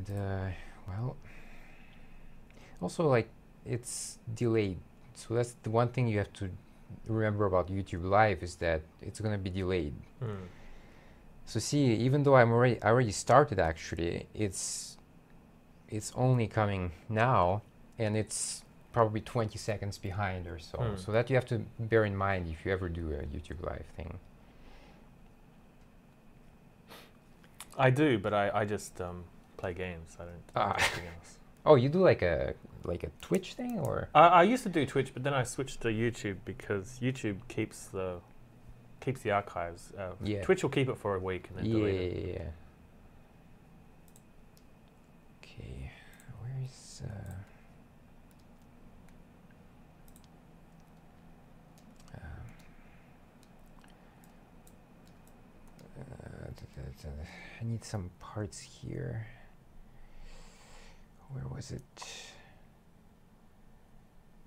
well, also like it's delayed. So that's the one thing you have to remember about YouTube Live is that it's gonna be delayed. So see, even though I already started actually, it's only coming now, and it's probably 20 seconds behind or so. So that you have to bear in mind if you ever do a YouTube Live thing. I do, but I just play games. I don't do anything else. Oh, you do like a Twitch thing, or? I used to do Twitch, but then I switched to YouTube because YouTube keeps the archives. Yeah. Twitch will keep it for a week and then delete it. Yeah. Okay, where is I need some parts here. Where was it?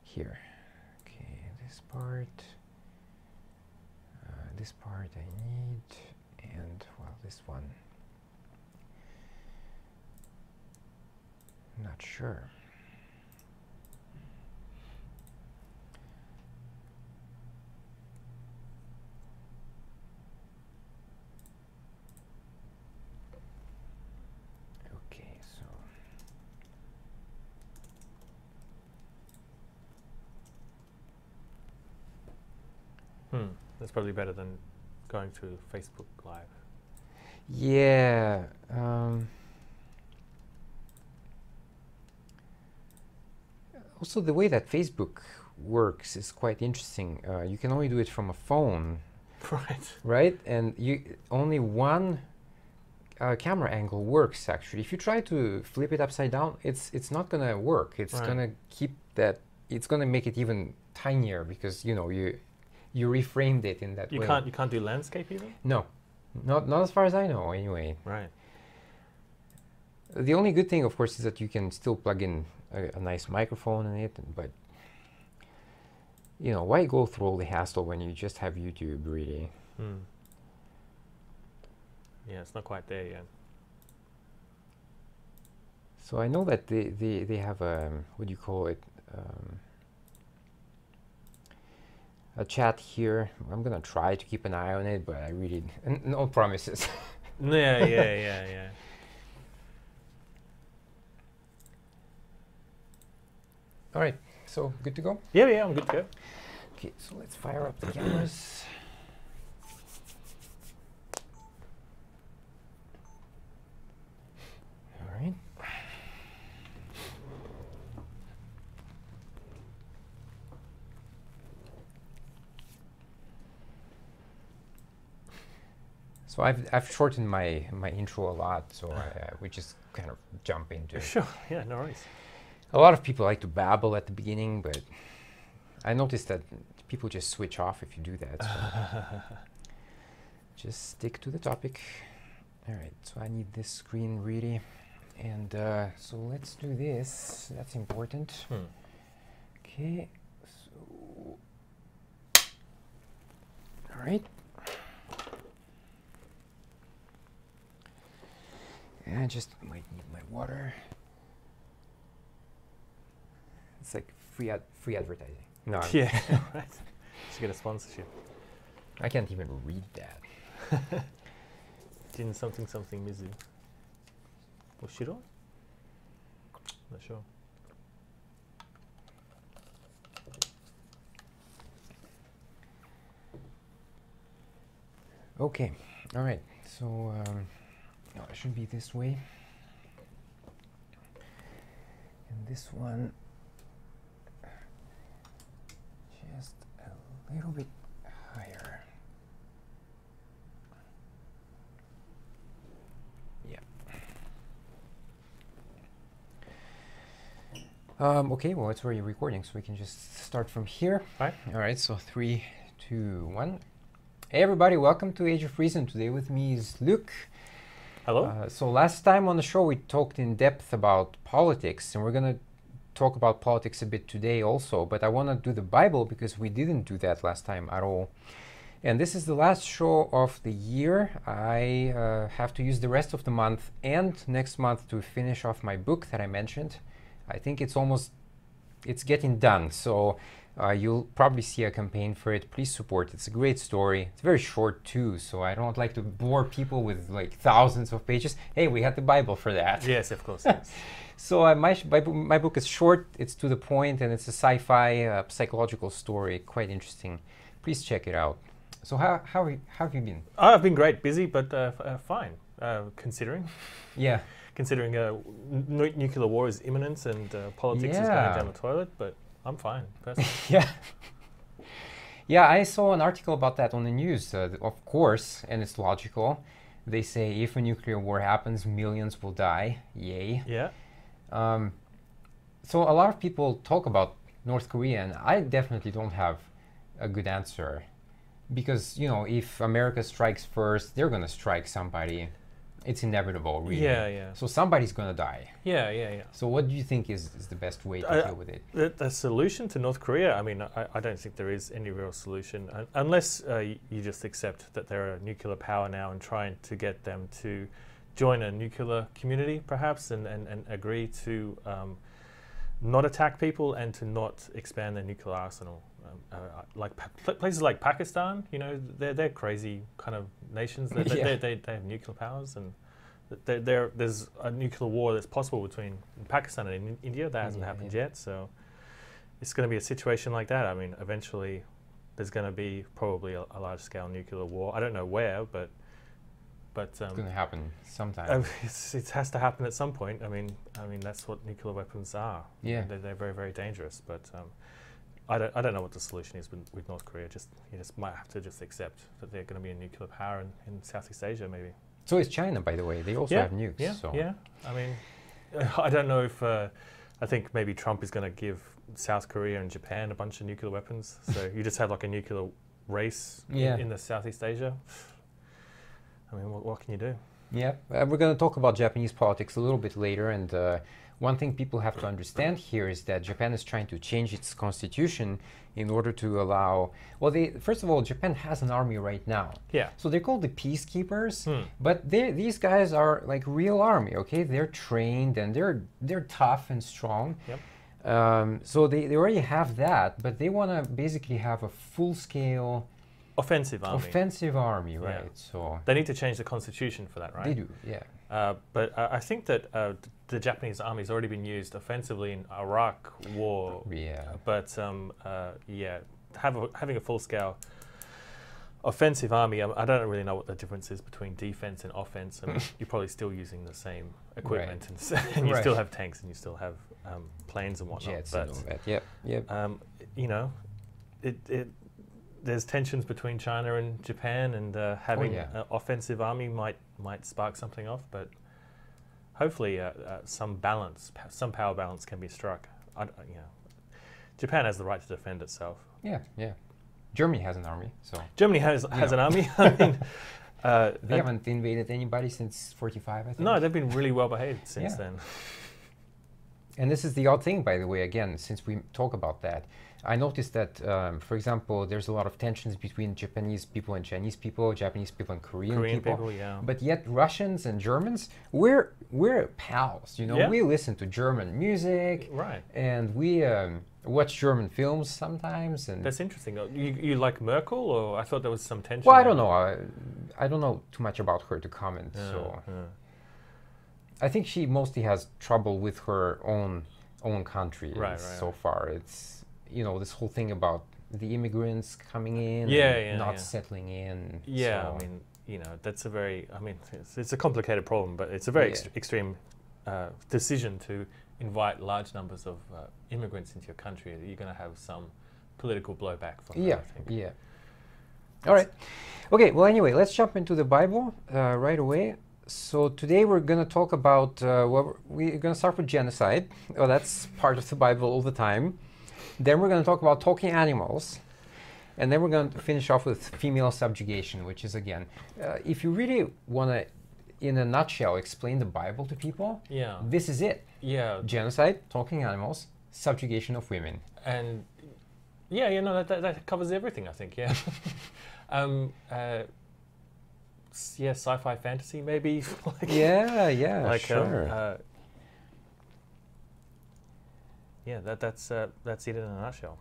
Here. Okay, this part I need, and well, this one. Not sure. Okay, so that's probably better than going to Facebook Live. yeah. Also, the way that Facebook works is quite interesting. You can only do it from a phone, right? And only one camera angle works. Actually, if you try to flip it upside down, it's not gonna work. It's gonna keep that. It's gonna make it even tinier because you reframed it in that way. You can't do landscape even? No, not as far as I know. Anyway. Right. The only good thing, of course, is that you can still plug in a nice microphone in it, but why go through all the hassle when you just have YouTube, really? Yeah, it's not quite there yet. So I know that they have what do you call it? A chat here. I'm gonna try to keep an eye on it, but I really no promises. Yeah. All right, so good to go? Yeah, I'm good to go. Okay, so let's fire up the cameras. All right. So I've shortened my intro a lot, so we just kind of jump into. Sure. Yeah, no worries. A lot of people like to babble at the beginning, but I noticed that people just switch off if you do that. So just stick to the topic. All right, so I need this screen really. And so let's do this. That's important. Okay, so, all right. And I just might need my water. It's like free advertising. No. Yeah, right. Should get a sponsorship. I can't even read that. Jin something Mizu. Or Shiro? Not sure. Okay. All right. So no, it should be this way. And this one just a little bit higher. Yeah. Okay, well, it's already recording, so we can just start from here. Right. All right, so 3, 2, 1. Hey everybody, welcome to Age of Reason. Today with me is Luke. Hello. So last time on the show we talked in depth about politics, and we're going to talk about politics a bit today also, but I want to do the Bible because we didn't do that last time at all. And this is the last show of the year. I have to use the rest of the month and next month to finish off my book that I mentioned. I think it's getting done. So you'll probably see a campaign for it. Please support it. It's a great story. It's very short too, so I don't like to bore people with like thousands of pages. Hey, we had the Bible for that. Yes, of course. Yes. So my book is short, it's to the point, and it's a sci-fi psychological story. Quite interesting. Please check it out. So how have you been? I've been great, busy, but fine, considering. Yeah. Considering nuclear war is imminent and politics is going down the toilet, but I'm fine, personally. Yeah. Yeah, I saw an article about that on the news, of course, and it's logical. They say if a nuclear war happens, millions will die. Yay. Yeah. So a lot of people talk about North Korea, and I definitely don't have a good answer. Because, you know, if America strikes first, they're going to strike somebody. It's inevitable, really. Yeah, yeah. So somebody's going to die. Yeah, yeah, yeah. So what do you think is the best way to deal with it? The solution to North Korea, I mean, I don't think there is any real solution, unless you just accept that they're a nuclear power now and trying to get them to join a nuclear community, perhaps, and agree to not attack people and to not expand their nuclear arsenal. Like places like Pakistan, you know, they're crazy kind of nations. They have nuclear powers, and there's a nuclear war that's possible between Pakistan and India. That hasn't happened yet, so it's going to be a situation like that. I mean, eventually there's going to be probably a large-scale nuclear war. I don't know where, but it's going to happen sometime. It has to happen at some point. I mean that's what nuclear weapons are. Yeah, they're very, very dangerous, but. I don't know what the solution is with North Korea. You just might have to just accept that they're going to be a nuclear power in Southeast Asia, maybe. So is China, by the way. They also have nukes. Yeah, so. yeah. I mean, I don't know if I think maybe Trump is going to give South Korea and Japan a bunch of nuclear weapons. So you just have like a nuclear race in the Southeast Asia. I mean, what can you do? Yeah, we're going to talk about Japanese politics a little bit later, and one thing people have to understand here is that Japan is trying to change its constitution in order to allow, well, first of all, Japan has an army right now. Yeah. So they're called the peacekeepers, but these guys are like real army, okay? They're trained and they're tough and strong. Yep. So they already have that, but they want to basically have a full-scale offensive army, right? Yeah. So they need to change the constitution for that, right? They do, yeah. But I think that the Japanese army has already been used offensively in Iraq war. Yeah. But having a full-scale offensive army, I don't really know what the difference is between defense and offense. I mean, you're probably still using the same equipment, and you still have tanks, and you still have planes and whatnot. Jets and all that. Yep. You know, there's tensions between China and Japan, and having an offensive army might spark something off. But hopefully, some power balance can be struck. Japan has the right to defend itself. Yeah, yeah. Germany has an army, so Germany has an army. I mean, they haven't invaded anybody since '45, I think. No, they've been really well behaved since then. And this is the odd thing, by the way, again, since we talk about that. I noticed that, for example, there's a lot of tensions between Japanese people and Chinese people, Japanese people and Korean people. Yeah. But yet Russians and Germans, we're pals, you know. Yeah. We listen to German music. Right. And we watch German films sometimes. And that's interesting. You like Merkel, or I thought there was some tension? Well, I don't know. I don't know too much about her to comment. I think she mostly has trouble with her own country so far. It's, you know, this whole thing about the immigrants coming in and not settling in. Yeah, so. I mean, you know, that's it's a complicated problem, but it's a very extreme decision to invite large numbers of immigrants into your country. You're going to have some political blowback from that, I think. Yeah. All right. Okay, well, anyway, let's jump into the Bible right away. So today we're going to talk about, we're going to start with genocide. Oh, that's part of the Bible all the time. Then we're going to talk about talking animals. And then we're going to finish off with female subjugation, which is, again, if you really want to, in a nutshell, explain the Bible to people, this is it. Yeah. Genocide, talking animals, subjugation of women. And, that covers everything, I think, yeah. Yeah, sci-fi fantasy maybe. Like, yeah, like sure. yeah, that's it in a nutshell.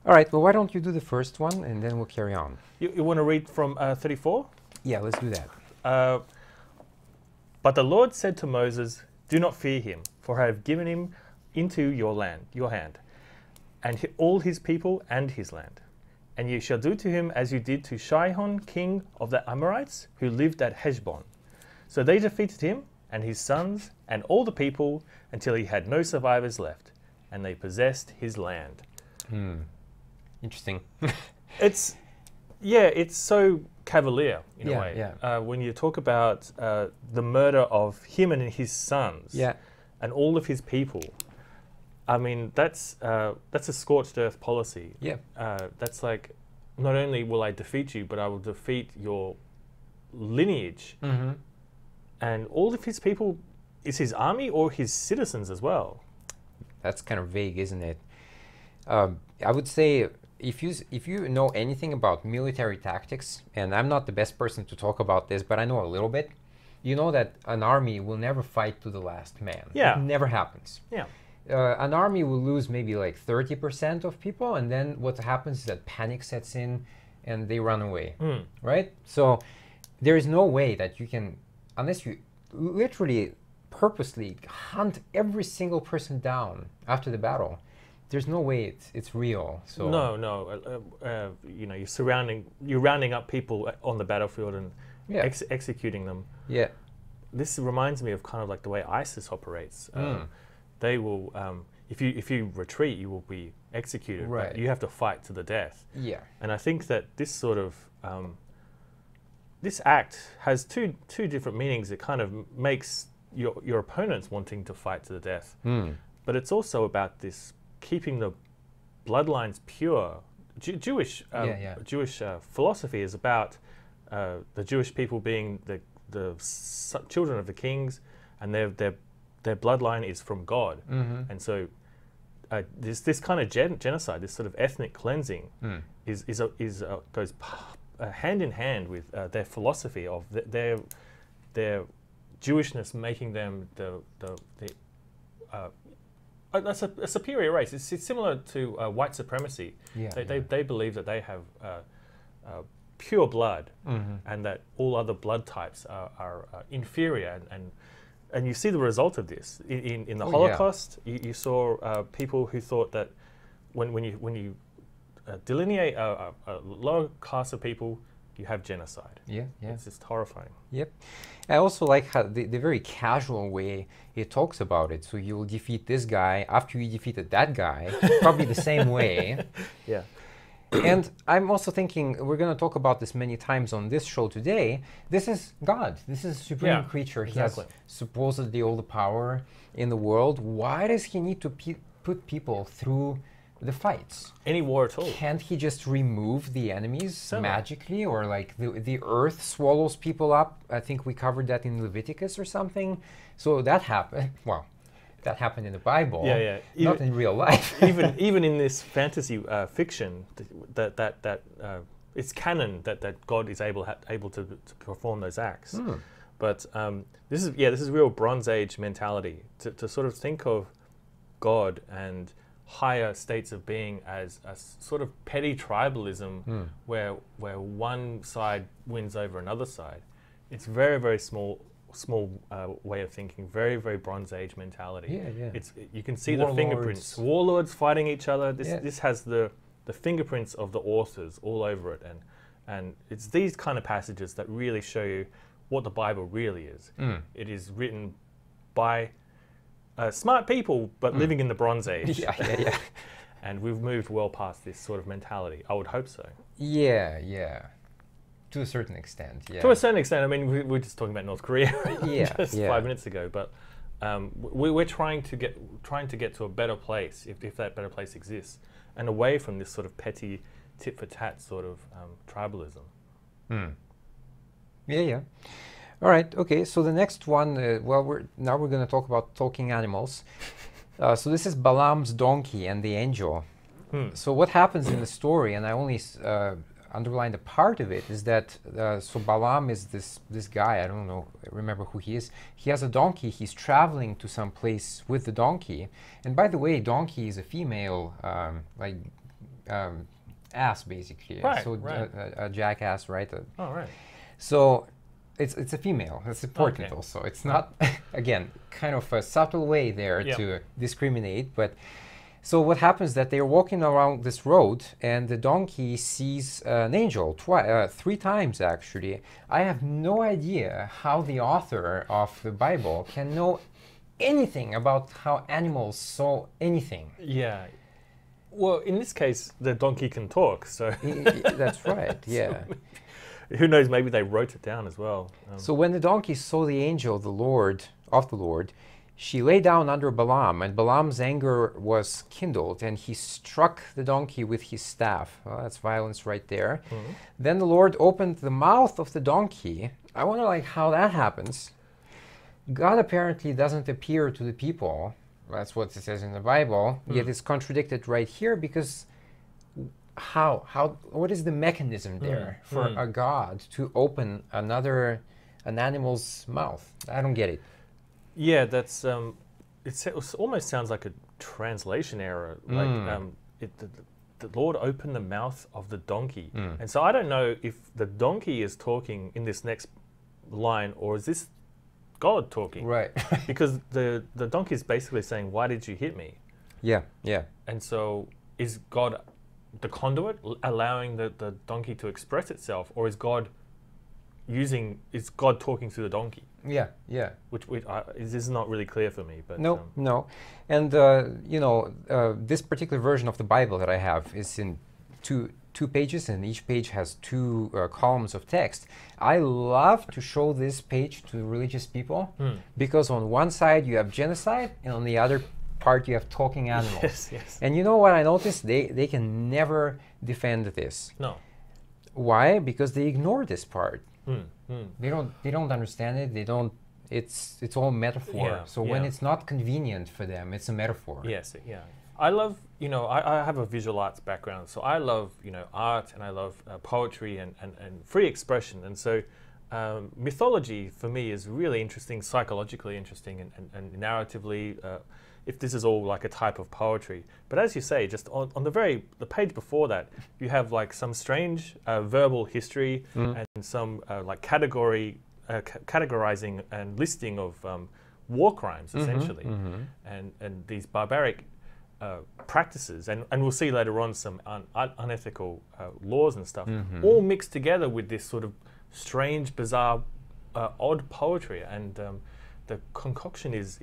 All right, well, why don't you do the first one, and then we'll carry on. You want to read from 34? Yeah, let's do that. But the Lord said to Moses, "Do not fear him, for I have given him into your hand, and all his people and his land. And you shall do to him as you did to Sihon, king of the Amorites, who lived at Heshbon." So they defeated him and his sons and all the people until he had no survivors left, and they possessed his land. Interesting. It's so cavalier in a way. Yeah. When you talk about the murder of him and his sons, Yeah. and all of his people, I mean that's a scorched earth policy. Yeah. That's like, not only will I defeat you, but I will defeat your lineage, and all of his people. Is his army or his citizens as well? That's kind of vague, isn't it? I would say if you know anything about military tactics, and I'm not the best person to talk about this, but I know a little bit, you know that an army will never fight to the last man. Yeah. It never happens. Yeah. An army will lose maybe like 30% of people, and then what happens is that panic sets in and they run away, right? So there is no way that you can, unless you literally purposely hunt every single person down after the battle, there's no way it's real. So you know, you're rounding up people on the battlefield and executing them. Yeah. This reminds me of kind of like the way ISIS operates. They will, if you retreat, you will be executed. Right. But you have to fight to the death. Yeah. And I think that this sort of this act has two different meanings. It kind of makes your opponents wanting to fight to the death, but it's also about this keeping the bloodlines pure. Jewish philosophy is about the Jewish people being the children of the kings, and their bloodline is from God, and so this kind of genocide, this sort of ethnic cleansing, goes hand in hand with their philosophy of their Jewishness, making them a superior race. It's similar to white supremacy. They believe that they have pure blood, and that all other blood types are inferior. And you see the result of this in the Holocaust. You saw people who thought that when you delineate a lower class of people, you have genocide. It's just horrifying. Yep. I also like how the very casual way it talks about it. So you'll defeat this guy after you defeated that guy, probably the same way. Yeah. And I'm also thinking, we're going to talk about this many times on this show today. This is God. This is a supreme creature. Exactly. He has supposedly all the power in the world. Why does he need to put people through the fights? Any war at all. Can't he just remove the enemies magically, or like the earth swallows people up? I think we covered that in Leviticus or something. So that happened. Well, that happened in the Bible. Yeah. Not in real life. even in this fantasy fiction, that it's canon that God is able to perform those acts. But this is real Bronze Age mentality to sort of think of God and higher states of being as a sort of petty tribalism, where one side wins over another side. It's very, very small way of thinking. Very, very Bronze Age mentality. It's you can see the fingerprints. Warlords fighting each other. This has the fingerprints of the authors all over it, and it's these kind of passages that really show you what the Bible really is. It is written by smart people, but living in the Bronze Age. And we've moved well past this sort of mentality. I would hope so. Yeah. To a certain extent, To a certain extent. I mean, we were just talking about North Korea just 5 minutes ago, but we're trying to get to a better place, if that better place exists, and away from this sort of petty tit for tat sort of tribalism. Yeah. All right. Okay. So the next one. We're going to talk about talking animals. So this is Balaam's donkey and the angel. So what happens in the story? And I only underline the part of it is that so Balaam is this guy. I don't know, remember who he is. He has a donkey. He's traveling to some place with the donkey. And by the way, donkey is a female ass basically. Right, So right. A jackass, right? Oh, right. So it's a female. That's important Okay. also. It's not again kind of a subtle way there Yep. to discriminate, but. So what happens that they're walking around this road and the donkey sees an angel 3 times actually. I have no idea how the author of the Bible can know anything about how animals saw anything. Yeah. Well, in this case, the donkey can talk, so That's right, yeah. who knows, maybe they wrote it down as well. So when the donkey saw the angel, the Lord, she lay down under Balaam, and Balaam's anger was kindled, and he struck the donkey with his staff. Well, that's violence right there. Mhm. Then the Lord opened the mouth of the donkey. I wonder how that happens. God apparently doesn't appear to the people. That's what it says in the Bible. Yet it's contradicted right here because what is the mechanism there for a God to open an animal's mouth? I don't get it. Yeah, that's it almost sounds like a translation error. Like the Lord opened the mouth of the donkey, and so I don't know if the donkey is talking in this next line or is this God talking? Right. Because the donkey is basically saying, "Why did you hit me?" Yeah, yeah. And so is God the conduit, allowing the donkey to express itself, or is God talking through the donkey? Yeah, yeah. Which this is not really clear for me. But No. And, this particular version of the Bible that I have is in two pages, and each page has 2 columns of text. I love to show this page to religious people because on one side you have genocide, and on the other part you have talking animals. Yes, yes. And you know what I noticed? They can never defend this. No. Why? Because they ignore this part. They don't understand it. They don't. It's all metaphor. Yeah, So when it's not convenient for them, it's a metaphor. Yes, yeah. I love, I have a visual arts background, so I love, art, and I love poetry and free expression. And so mythology for me is really interesting, psychologically interesting, and narratively, if this is all like a type of poetry. But as you say, just on the page before that, you have like some strange verbal history and some like categorizing and listing of war crimes, essentially, and these barbaric practices, and we'll see later on some unethical laws and stuff, all mixed together with this sort of strange, bizarre, odd poetry, and the concoction is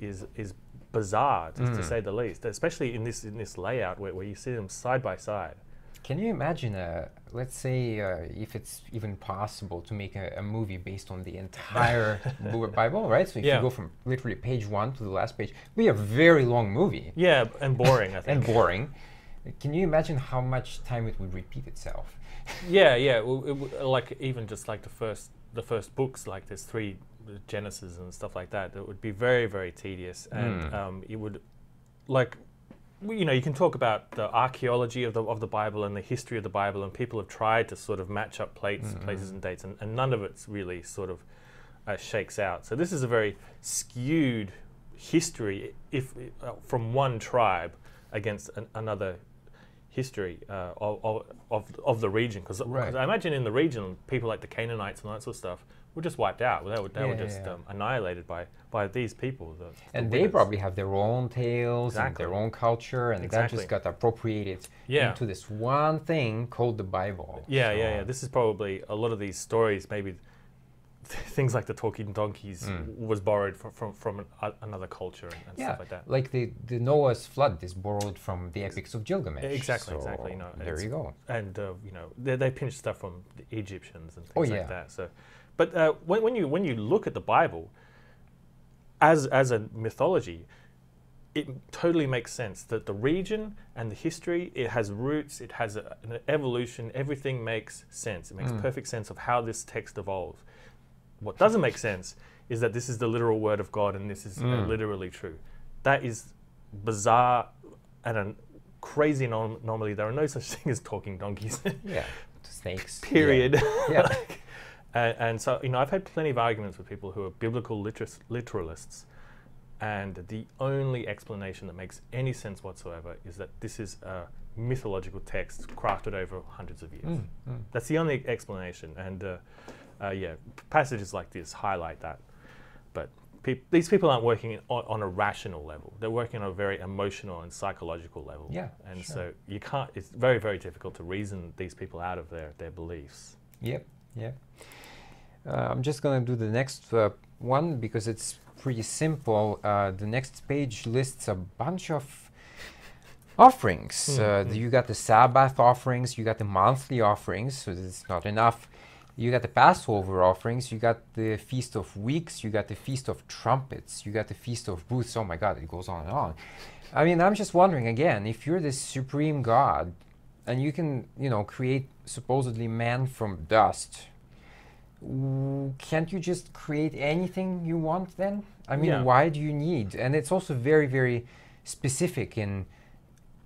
bizarre, to say the least, especially in this layout where you see them side by side. Can you imagine, let's say, if it's even possible to make a movie based on the entire Bible, right? So if you go from literally page 1 to the last page, it'd be a very long movie. Yeah, and boring, I think. And boring. Can you imagine how much time it would repeat itself? Yeah. Well, like even just like the first books, like there's 3 Genesis and stuff like that. It would be very, very tedious, and it would, like, you can talk about the archaeology of the Bible and the history of the Bible, and people have tried to sort of match up places and dates, and none of it's really sort of shakes out. So this is a very skewed history, from one tribe against another history of the region. Because I imagine in the region, people like the Canaanites and all that sort of stuff were just wiped out. They were just annihilated by these people. And they probably have their own tales and their own culture, and that just got appropriated into this one thing called the Bible. Yeah. This is probably a lot of these stories, maybe things like the talking donkeys was borrowed from another culture and stuff like that. Like the Noah's flood is borrowed from the epics of Gilgamesh. Exactly. There you go. And they pinched stuff from the Egyptians and things like that. So, but when you look at the Bible as a mythology, it totally makes sense that the region and the history, it has roots, it has an evolution. Everything makes sense. It makes perfect sense of how this text evolves. What doesn't make sense is that this is the literal word of God and this is literally true. That is bizarre and a crazy anomaly. There are no such thing as talking donkeys. Yeah. snakes. Period. Yeah. And so, I've had plenty of arguments with people who are biblical literalists, and the only explanation that makes any sense whatsoever is that this is a mythological text crafted over hundreds of years. That's the only explanation. And passages like this highlight that. But these people aren't working on a rational level. They're working on a very emotional and psychological level. Yeah, and sure. so you can't. It's very, very difficult to reason these people out of their beliefs. Yep. I'm just going to do the next one because it's pretty simple. The next page lists a bunch of offerings. You got the Sabbath offerings, you got the monthly offerings, so it's not enough. You got the Passover offerings, you got the Feast of Weeks, you got the Feast of Trumpets, you got the Feast of Booths. Oh my God, it goes on and on. I mean, I'm just wondering again, if you're the supreme God and you can, create supposedly man from dust, can't you just create anything you want then? I mean, why do you need? And it's also very, very specific in,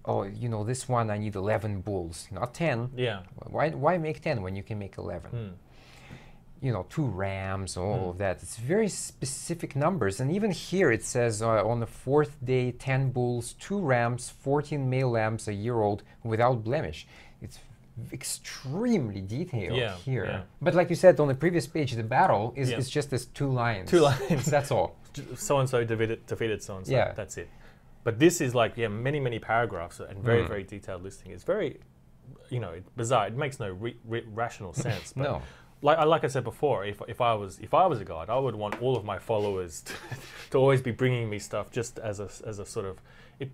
this one I need 11 bulls, not 10. Yeah. Why make 10 when you can make 11? 2 rams, all of that. It's very specific numbers. And even here it says on the 4th day, 10 bulls, 2 rams, 14 male lambs a year old without blemish. It's extremely detailed here. Yeah. But like you said on the previous page, the battle is just this 2 lines. 2 lines. That's all. So-and-so defeated so-and-so. Yeah. That's it. But this is like, many, many paragraphs and very, very detailed listing. It's very, bizarre. It makes no rational sense. But no. Like I said before, if I was a god, I would want all of my followers to always be bringing me stuff just as a sort of, it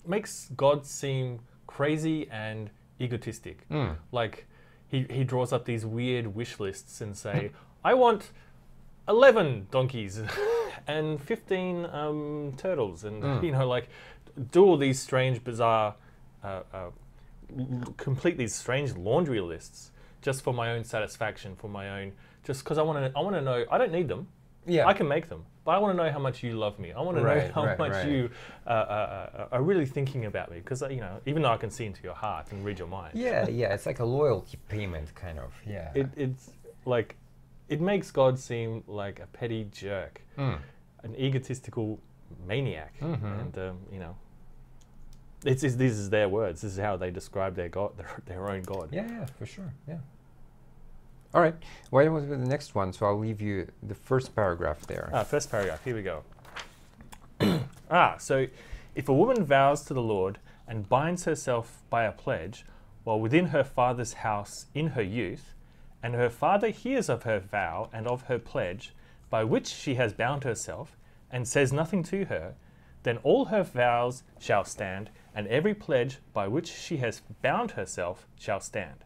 makes God seem crazy and egotistic. Like he draws up these weird wish lists and say, I want 11 donkeys and 15 turtles, and do all these strange, bizarre, complete these strange laundry lists just for my own satisfaction, just because I want to know. I don't need them. Yeah, I can make them, but I want to know how much you love me. I want to know how much you are really thinking about me, because even though I can see into your heart and read your mind. Yeah, it's like a loyalty payment, kind of. Yeah, it's like, it makes God seem like a petty jerk, an egotistical maniac, and these is their words. This is how they describe their God, their own God. Yeah, for sure. Yeah. All right. Why don't we do the next one? So I'll leave you the first paragraph there. First paragraph. Here we go. So if a woman vows to the Lord and binds herself by a pledge while within her father's house in her youth, and her father hears of her vow and of her pledge by which she has bound herself, and says nothing to her, then all her vows shall stand, and every pledge by which she has bound herself shall stand.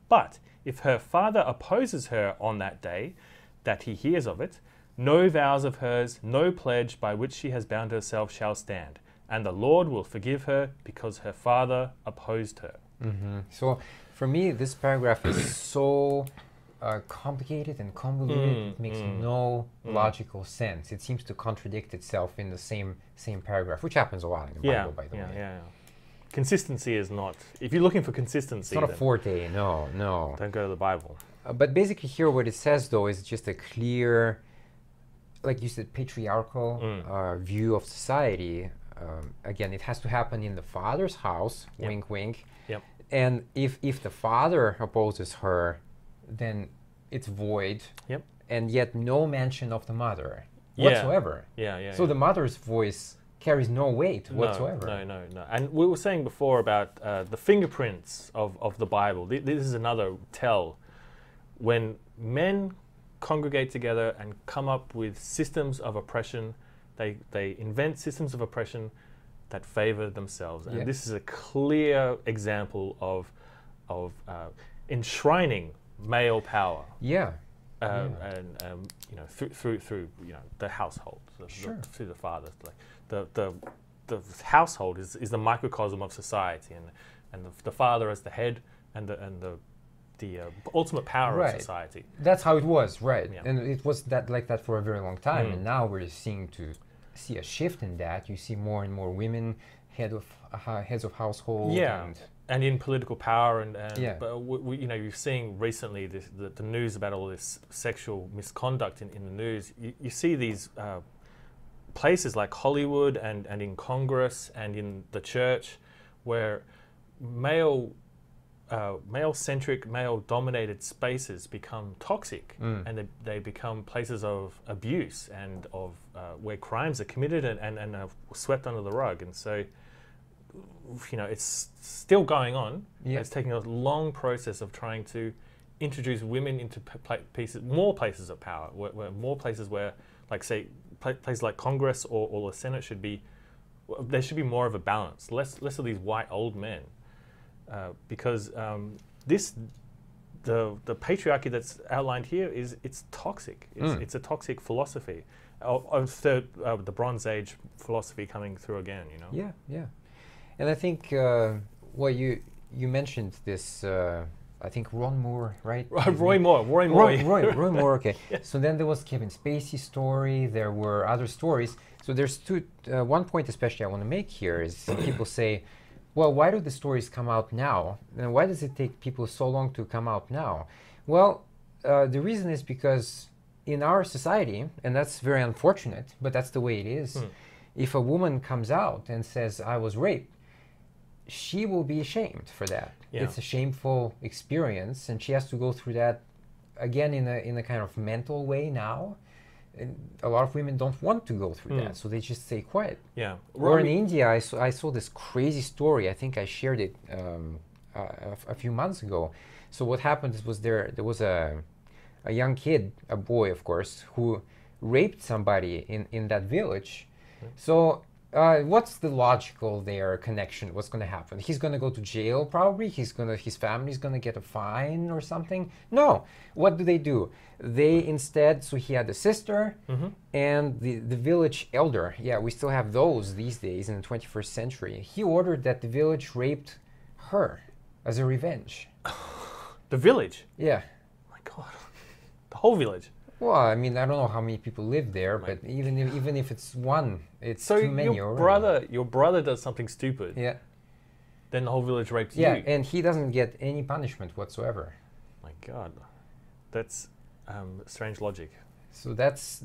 But if her father opposes her on that day that he hears of it, no vows of hers, no pledge by which she has bound herself shall stand, and the Lord will forgive her because her father opposed her. So for me, this paragraph is so complicated and convoluted. It makes no logical sense. It seems to contradict itself in the same paragraph, which happens a lot in the Bible, by the way. Yeah. Consistency is not, if you're looking for consistency, it's not a forte, no. Don't go to the Bible. But basically here what it says, though, is just a clear, like you said, patriarchal view of society. Again, it has to happen in the father's house, wink, wink. Yep. And if the father opposes her, then it's void. Yep. And yet no mention of the mother whatsoever. So the mother's voice carries no weight whatsoever. No. And we were saying before about the fingerprints of the Bible. This is another tell. When men congregate together and come up with systems of oppression, they invent systems of oppression that favor themselves. And this is a clear example of enshrining male power. And through the household, through the father. The household is the microcosm of society, and the father as the head and the ultimate power of society. That's how it was, right? Yeah. And it was like that for a very long time, and now we're seeing a shift in that. You see more and more women heads of household. Yeah. And and in political power, and Yeah. but you know, you're seeing recently the news about all this sexual misconduct in the news. You see these places like Hollywood and in Congress and in the church, where male-centric, male-dominated spaces become toxic, and they become places of abuse and of where crimes are committed and are swept under the rug. And so, you know, it's still going on. Yeah. It's taking a long process of trying to introduce women into more places of power, where more places where, like, say, places like Congress or the Senate should be, there should be more of a balance, less of these white old men. Because the patriarchy that's outlined here it's toxic. It's a toxic philosophy. The Bronze Age philosophy coming through again. You know. Yeah, yeah, and I think well, you mentioned this. I think Ron Moore, right? Roy Moore. Roy Moore. Okay. Yeah. So then there was Kevin Spacey story. There were other stories. So there's one point especially I want to make here is some people say, well, why do the stories come out now? And why does it take people so long to come out now? Well, the reason is because in our society, and that's very unfortunate, but that's the way it is, if a woman comes out and says, I was raped, she will be ashamed for that. Yeah. It's a shameful experience, and she has to go through that again in a kind of mental way now. And a lot of women don't want to go through that, so they just stay quiet. Yeah. Or in India, I saw this crazy story. I think I shared it a few months ago. So what happened was there was a young kid, a boy, of course, who raped somebody in that village. So what's the logical connection? What's going to happen? He's going to go to jail probably. His family's going to get a fine or something. No. What do? They instead, so he had a sister and the village elder. Yeah, we still have those these days in the 21st century. He ordered that the village raped her as a revenge. The village? Yeah. Oh my God. The whole village? Well, I mean, I don't know how many people live there, but even if it's one, it's too many. So your brother does something stupid. Yeah. Then the whole village rapes you. Yeah, and he doesn't get any punishment whatsoever. My God, that's strange logic. So that's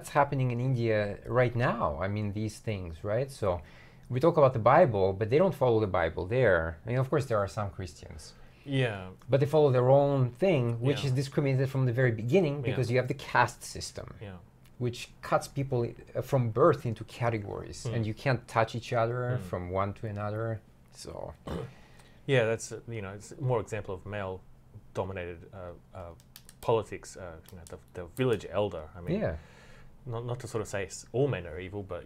happening in India right now. I mean, these things, right? So we talk about the Bible, but they don't follow the Bible there. I mean, of course, there are some Christians. Yeah. But they follow their own thing, which is discriminated from the very beginning because you have the caste system, which cuts people from birth into categories, and you can't touch each other from one to another. So, yeah, that's it's more example of male-dominated politics. The village elder. I mean, not to sort of say all men are evil, but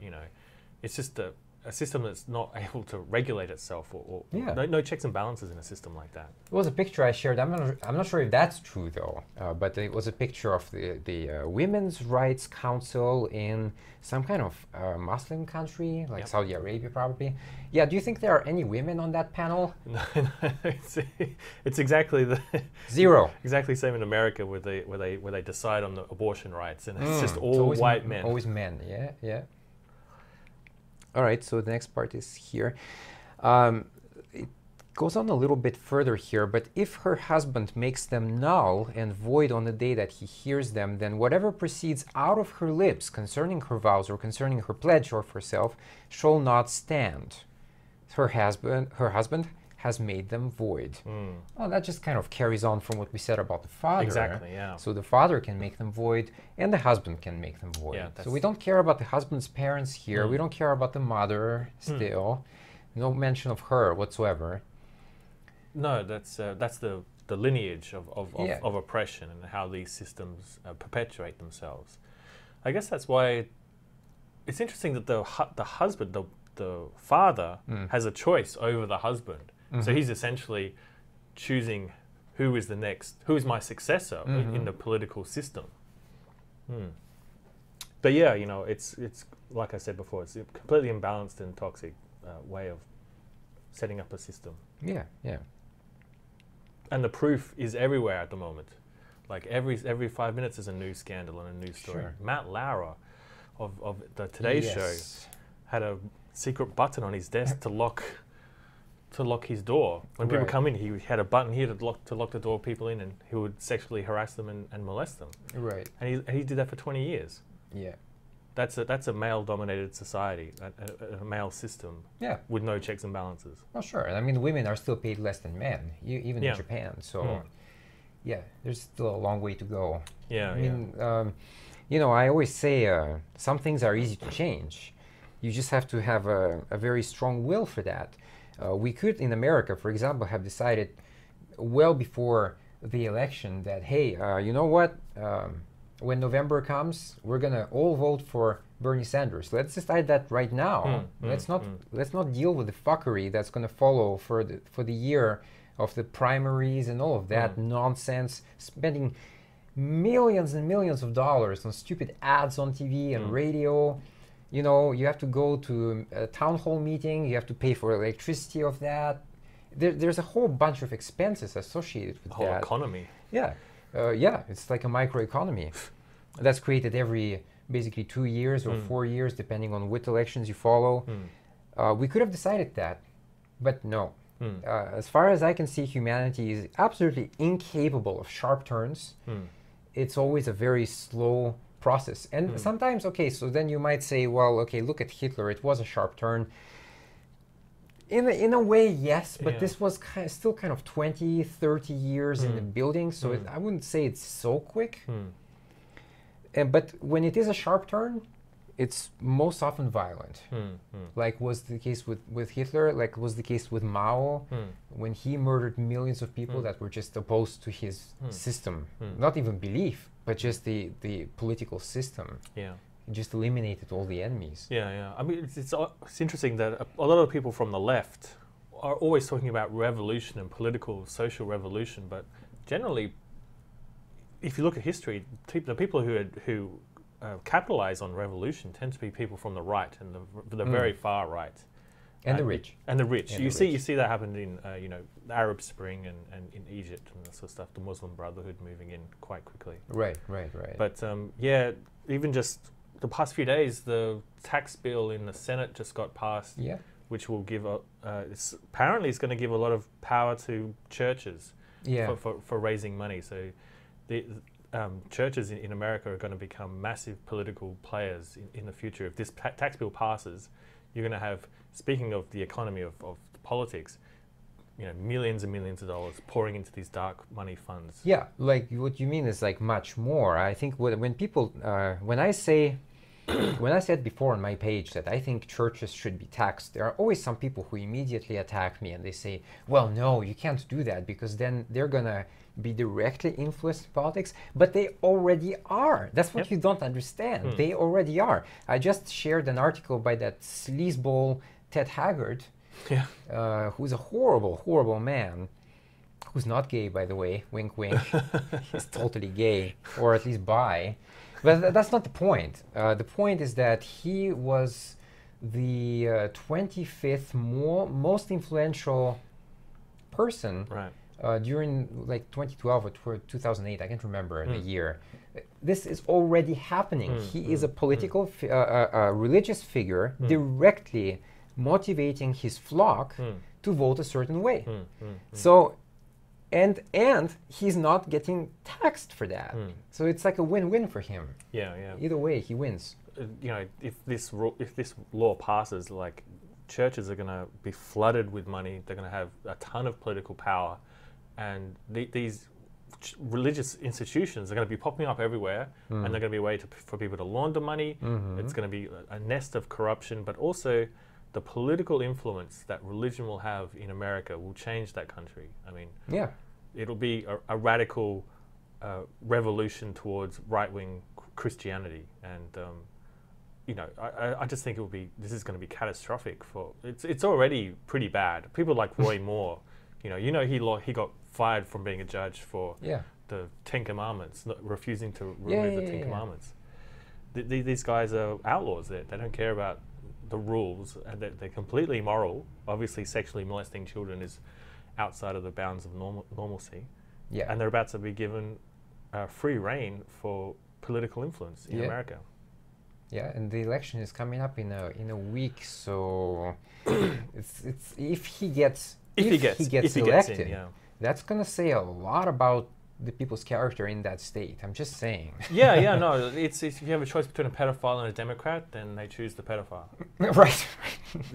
it's just a system that's not able to regulate itself, or no checks and balances in a system like that. It was a picture I shared. I'm not sure if that's true though, but it was a picture of the Women's Rights Council in some kind of Muslim country, like Saudi Arabia probably. Yeah, do you think there are any women on that panel? No, it's exactly the zero. Exactly the same in America, where they decide on the abortion rights, and it's just all white men. Always men. Yeah. All right, so the next part is here. It goes on a little bit further here, but if her husband makes them null and void on the day that he hears them, then whatever proceeds out of her lips concerning her vows or concerning her pledge of herself shall not stand. Her husband has made them void. Well, that just kind of carries on from what we said about the father. Exactly, yeah. So the father can make them void, and the husband can make them void. Yeah, so we don't care about the husband's parents here. We don't care about the mother still. No mention of her whatsoever. No, that's the lineage of oppression and how these systems perpetuate themselves. I guess that's why it's interesting that the husband, the father, has a choice over the husband. So he's essentially choosing who is my successor in the political system. But yeah, it's like I said before, it's a completely imbalanced and toxic way of setting up a system. Yeah. And the proof is everywhere at the moment. Like every 5 minutes there's a news scandal and a news story. Sure. Matt Lauer of the Today Show had a secret button on his desk to lock to lock his door. When people Right. come in, he had a button here to lock the door people in, and he would sexually harass them and molest them. Right. And he did that for 20 years. Yeah. That's a male-dominated society, a male system Yeah. with no checks and balances. Well, sure. And I mean, women are still paid less than men, even Yeah. in Japan. So, Mm. yeah, there's still a long way to go. Yeah, I mean, you know, I always say some things are easy to change. You just have to have a very strong will for that. We could, in America, for example, have decided well before the election that, hey, you know what? When November comes, we're gonna all vote for Bernie Sanders. Let's decide that right now. Let's not deal with the fuckery that's gonna follow for the year of the primaries and all of that nonsense. Spending millions and millions of dollars on stupid ads on TV and radio. You know, you have to go to a town hall meeting. You have to pay for electricity of that. There's a whole bunch of expenses associated with the whole that. economy. Yeah, yeah, it's like a microeconomy that's created every basically 2 years or 4 years, depending on which elections you follow. We could have decided that, but no. As far as I can see, humanity is absolutely incapable of sharp turns. It's always a very slow process. And sometimes, okay, so then you might say, well, okay, look at Hitler. It was a sharp turn. In a way, yes, but this was still kind of 20, 30 years in the building, so I wouldn't say it's so quick. But when it is a sharp turn, it's most often violent. Like was the case with Hitler, like was the case with Mao, when he murdered millions of people that were just opposed to his system. Not even belief, but just the political system. Yeah. Just eliminated all the enemies. Yeah, yeah. I mean, it's interesting that a lot of people from the left are always talking about revolution and political, social revolution, but generally, if you look at history, the people who capitalize on revolution tend to be people from the right and the very far right, and the rich. And the rich. And you the see, rich. you see that happened in the Arab Spring and in Egypt and that sort of stuff. The Muslim Brotherhood moving in quite quickly. Right. But yeah, even just the past few days, the tax bill in the Senate just got passed, which will give apparently it's going to give a lot of power to churches for raising money. So the churches in America are going to become massive political players in the future. If this tax bill passes, you're going to have, speaking of the economy of politics, millions and millions of dollars pouring into these dark money funds. Yeah, like what you mean is like much more. I think when people, when I said before on my page that I think churches should be taxed, there are always some people who immediately attack me and they say, well, no, you can't do that because then they're gonna be directly influenced in politics, but they already are. That's what you don't understand. They already are. I just shared an article by that sleazeball Ted Haggard, who's a horrible, horrible man, who's not gay, by the way, wink, wink. He's totally gay, or at least bi. But that's not the point. The point is that he was the 25th most influential person during like 2012 or 2008. I can't remember the year. This is already happening. He is a political, religious figure directly motivating his flock to vote a certain way. So, and he's not getting taxed for that. So it's like a win-win for him. Yeah. Either way, he wins. If this law passes, like churches are going to be flooded with money. They're going to have a ton of political power, and these religious institutions are going to be popping up everywhere, and they're going to be a way for people to launder money. It's going to be a nest of corruption, but also the political influence that religion will have in America will change that country. I mean, it'll be a radical revolution towards right-wing Christianity, and I just think this is going to be catastrophic for. It's already pretty bad. People like Roy Moore, he got fired from being a judge for the Ten Commandments, refusing to remove the Ten Commandments. These guys are outlaws. They don't care about the rules, and they're completely immoral. Obviously, sexually molesting children is outside of the bounds of normalcy. And they're about to be given free reign for political influence in America. Yeah, and the election is coming up in a week, so it's if he gets elected, in, yeah. that's gonna say a lot about the people's character in that state. I'm just saying. Yeah, no. It's if you have a choice between a pedophile and a Democrat, then they choose the pedophile. Right.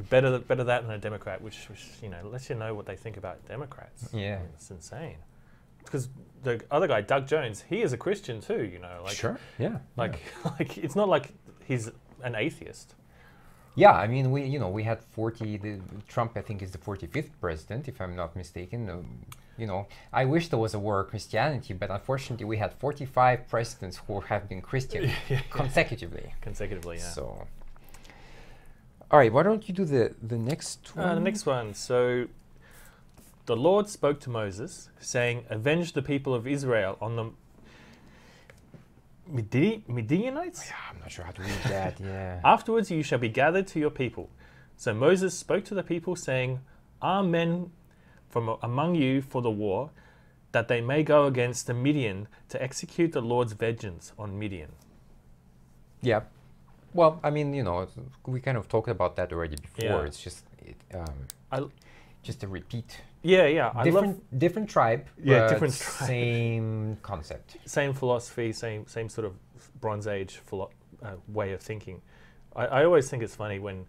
better that than a Democrat, which lets you know what they think about Democrats. Yeah, I mean, it's insane. Because the other guy, Doug Jones, he is a Christian too. Sure. Yeah. Like it's not like he's an atheist. Yeah, I mean, we had 40. Trump, I think, is the 45th president, if I'm not mistaken. I wish there was a war of Christianity, but unfortunately, we had 45 presidents who have been Christian consecutively. Consecutively, yeah. So, all right, why don't you do the next one? The next one. So, the Lord spoke to Moses, saying, "Avenge the people of Israel on the Midianites?" Yeah, I'm not sure how to read that. Yeah. "Afterwards you shall be gathered to your people." So Moses spoke to the people, saying, "Are men from among you for the war, that they may go against the Midian to execute the Lord's vengeance on Midian?" Yeah. Well, I mean, we kind of talked about that already before. Yeah. It's just just a repeat. Yeah. Different tribe. Yeah, but different tribe. Same concept. Same philosophy, same sort of Bronze Age way of thinking. I always think it's funny when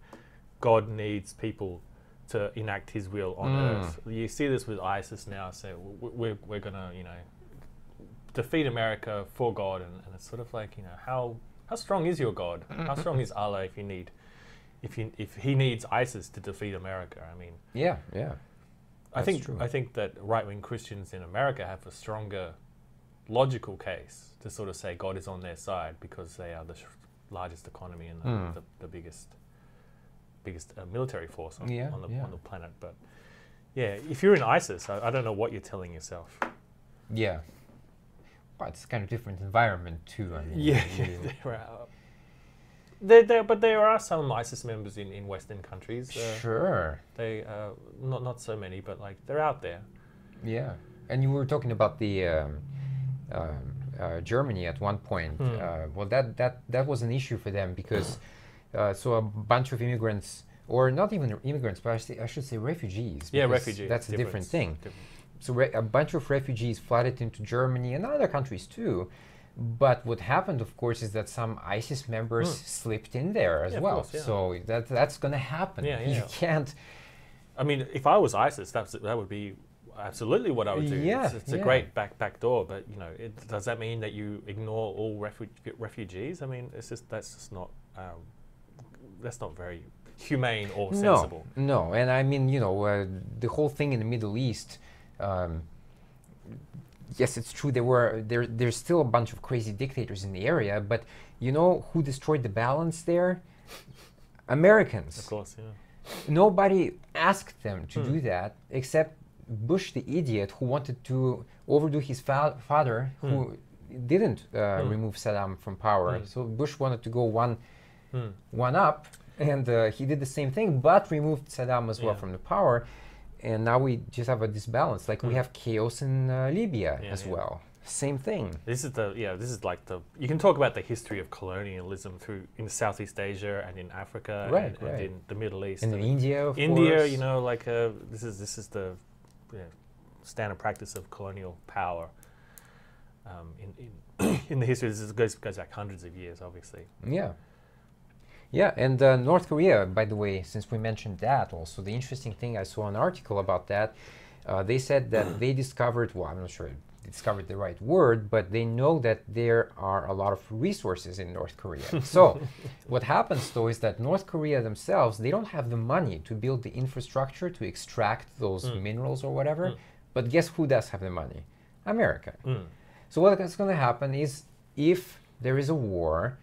God needs people to enact His will on earth. You see this with ISIS now. So we're gonna defeat America for God, and it's sort of like how strong is your God? How strong is Allah if He needs ISIS to defeat America? I mean, Yeah. I think true. I think that right-wing Christians in America have a stronger logical case to sort of say God is on their side because they are the largest economy and the biggest military force on the planet. But yeah, if you're in ISIS, I don't know what you're telling yourself. Yeah. Well, it's kind of different environment too. I mean, Yeah, but there are some ISIS members in Western countries. Sure. They not so many, but like they're out there. Yeah, and you were talking about the Germany at one point. Well, that was an issue for them because so a bunch of immigrants, or not even immigrants, but I should say refugees. Yeah, refugees. That's a different thing. So a bunch of refugees flooded into Germany and other countries too. But what happened, of course, is that some ISIS members slipped in there as well. Course, yeah. So that's going to happen. You can't. I mean, if I was ISIS, that would be absolutely what I would do. Yeah, it's a great back door. But does that mean that you ignore all refugees? I mean, that's not very humane or sensible. No, and I mean, the whole thing in the Middle East. Yes, it's true. There's still a bunch of crazy dictators in the area, but who destroyed the balance there? Americans. Of course, yeah. Nobody asked them to do that except Bush, the idiot, who wanted to overdo his father, who didn't remove Saddam from power. So Bush wanted to go one up, and he did the same thing, but removed Saddam as well from the power. And now we just have a disbalance. Like we have chaos in Libya as well. Same thing. This is like you can talk about the history of colonialism in Southeast Asia and in Africa and in the Middle East. And in India, of course. This is the standard practice of colonial power. In the history, this goes back hundreds of years, obviously. Yeah. Yeah, and North Korea, by the way, since we mentioned that also, the interesting thing, I saw an article about that. They said that they discovered, well, I'm not sure they discovered the right word, but they know that there are a lot of resources in North Korea. So what happens, though, is that North Korea themselves, they don't have the money to build the infrastructure to extract those minerals or whatever. But guess who does have the money? America. So what's going to happen is if there is a war,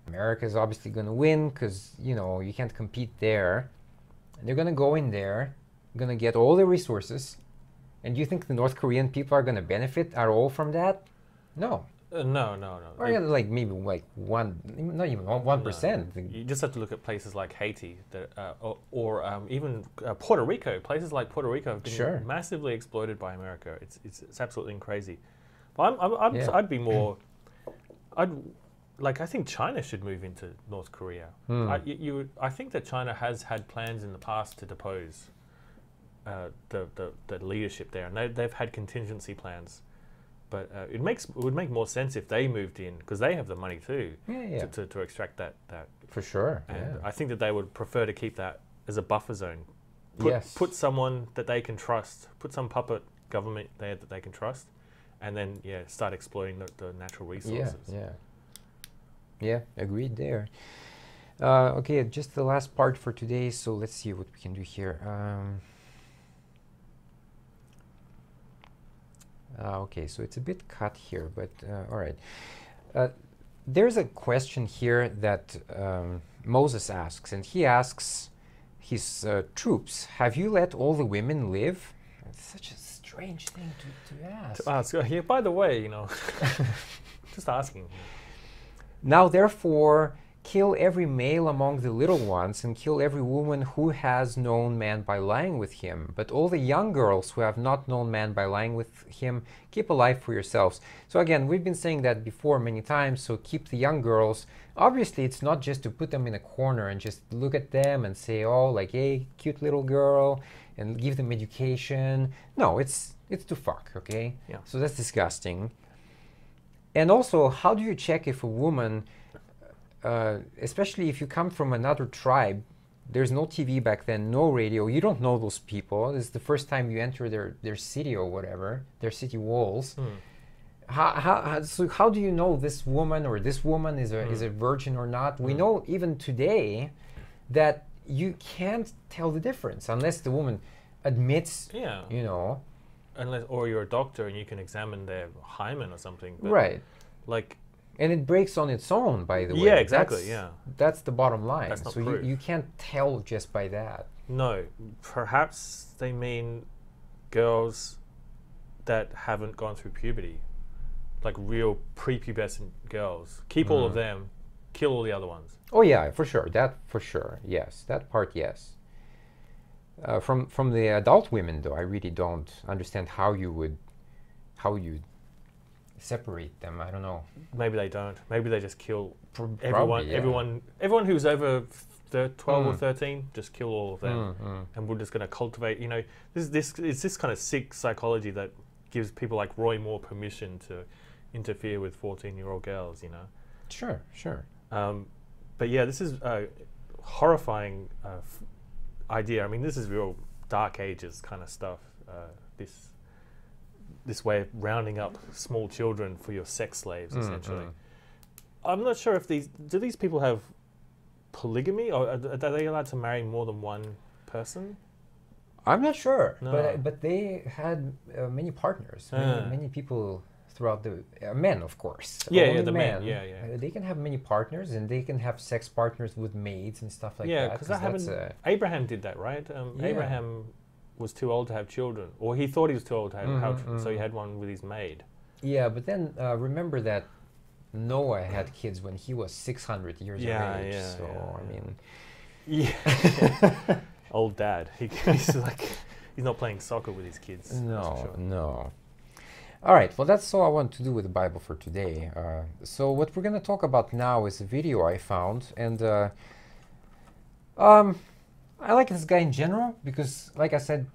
America is obviously going to win because, you can't compete there. And they're going to go in there, going to get all the resources. And do you think the North Korean people are going to benefit at all from that? No. No. Or maybe like not even 1%. No. You just have to look at places like Haiti or even Puerto Rico. Places like Puerto Rico have been massively exploited by America. It's absolutely crazy. But I'd be more... like I think China should move into North Korea. I think that China has had plans in the past to depose the leadership there, and they've had contingency plans. But it would make more sense if they moved in, because they have the money too to extract that. For sure. And I think that they would prefer to keep that as a buffer zone. Put someone that they can trust, put some puppet government there that they can trust, and then start exploiting the natural resources. Yeah, agreed there. Okay, just the last part for today, so let's see what we can do here. Okay, so it's a bit cut here, but all right. There's a question here that Moses asks, and he asks his troops, have you let all the women live? It's such a strange thing to ask. To ask. Yeah, by the way, just asking. Now, therefore, kill every male among the little ones, and kill every woman who has known man by lying with him. But all the young girls who have not known man by lying with him, keep alive for yourselves. So again, we've been saying that before many times, so keep the young girls. Obviously, it's not just to put them in a corner and just look at them and say, oh, like, hey, cute little girl, and give them education. No, it's to fuck, okay? Yeah. So that's disgusting. And also, how do you check if a woman, especially if you come from another tribe, there's no TV back then, no radio, you don't know those people, this is the first time you enter their city or whatever, their city walls. So how do you know this woman or this woman is a virgin or not? We know even today that you can't tell the difference unless the woman admits, Unless, or you're a doctor and you can examine their hymen or something. But right. Like, and it breaks on its own, by the way. Yeah, exactly. That's the bottom line. That's not so proof. you can't tell just by that. No, perhaps they mean girls that haven't gone through puberty, like real prepubescent girls. Keep all of them, kill all the other ones. Oh yeah, for sure. That for sure. Yes, that part. Yes. From the adult women, though, I really don't understand how you separate them. I don't know. Maybe they don't. Maybe they just kill Probably, everyone who's over 12 or 13. Just kill all of them, and we're just going to cultivate. It's this kind of sick psychology that gives people like Roy Moore permission to interfere with 14-year-old girls. Sure. But yeah, this is a horrifying idea. I mean, this is real Dark Ages kind of stuff. This way of rounding up small children for your sex slaves, essentially. I'm not sure if do these people have polygamy, or are they allowed to marry more than one person? I'm not sure, No. but they had many partners, many people throughout the men, of course. Only the men. They can have many partners, and they can have sex partners with maids and stuff like that. Yeah, because that happened. Abraham did that, right? Abraham was too old to have children, or he thought he was too old to have, so he had one with his maid. Yeah, but then remember that Noah had kids when he was 600 years of age. I mean, Old dad. He's like, he's not playing soccer with his kids. No. All right, well, that's all I want to do with the Bible for today. So what we're going to talk about now is a video I found, and I like this guy in general because, like I said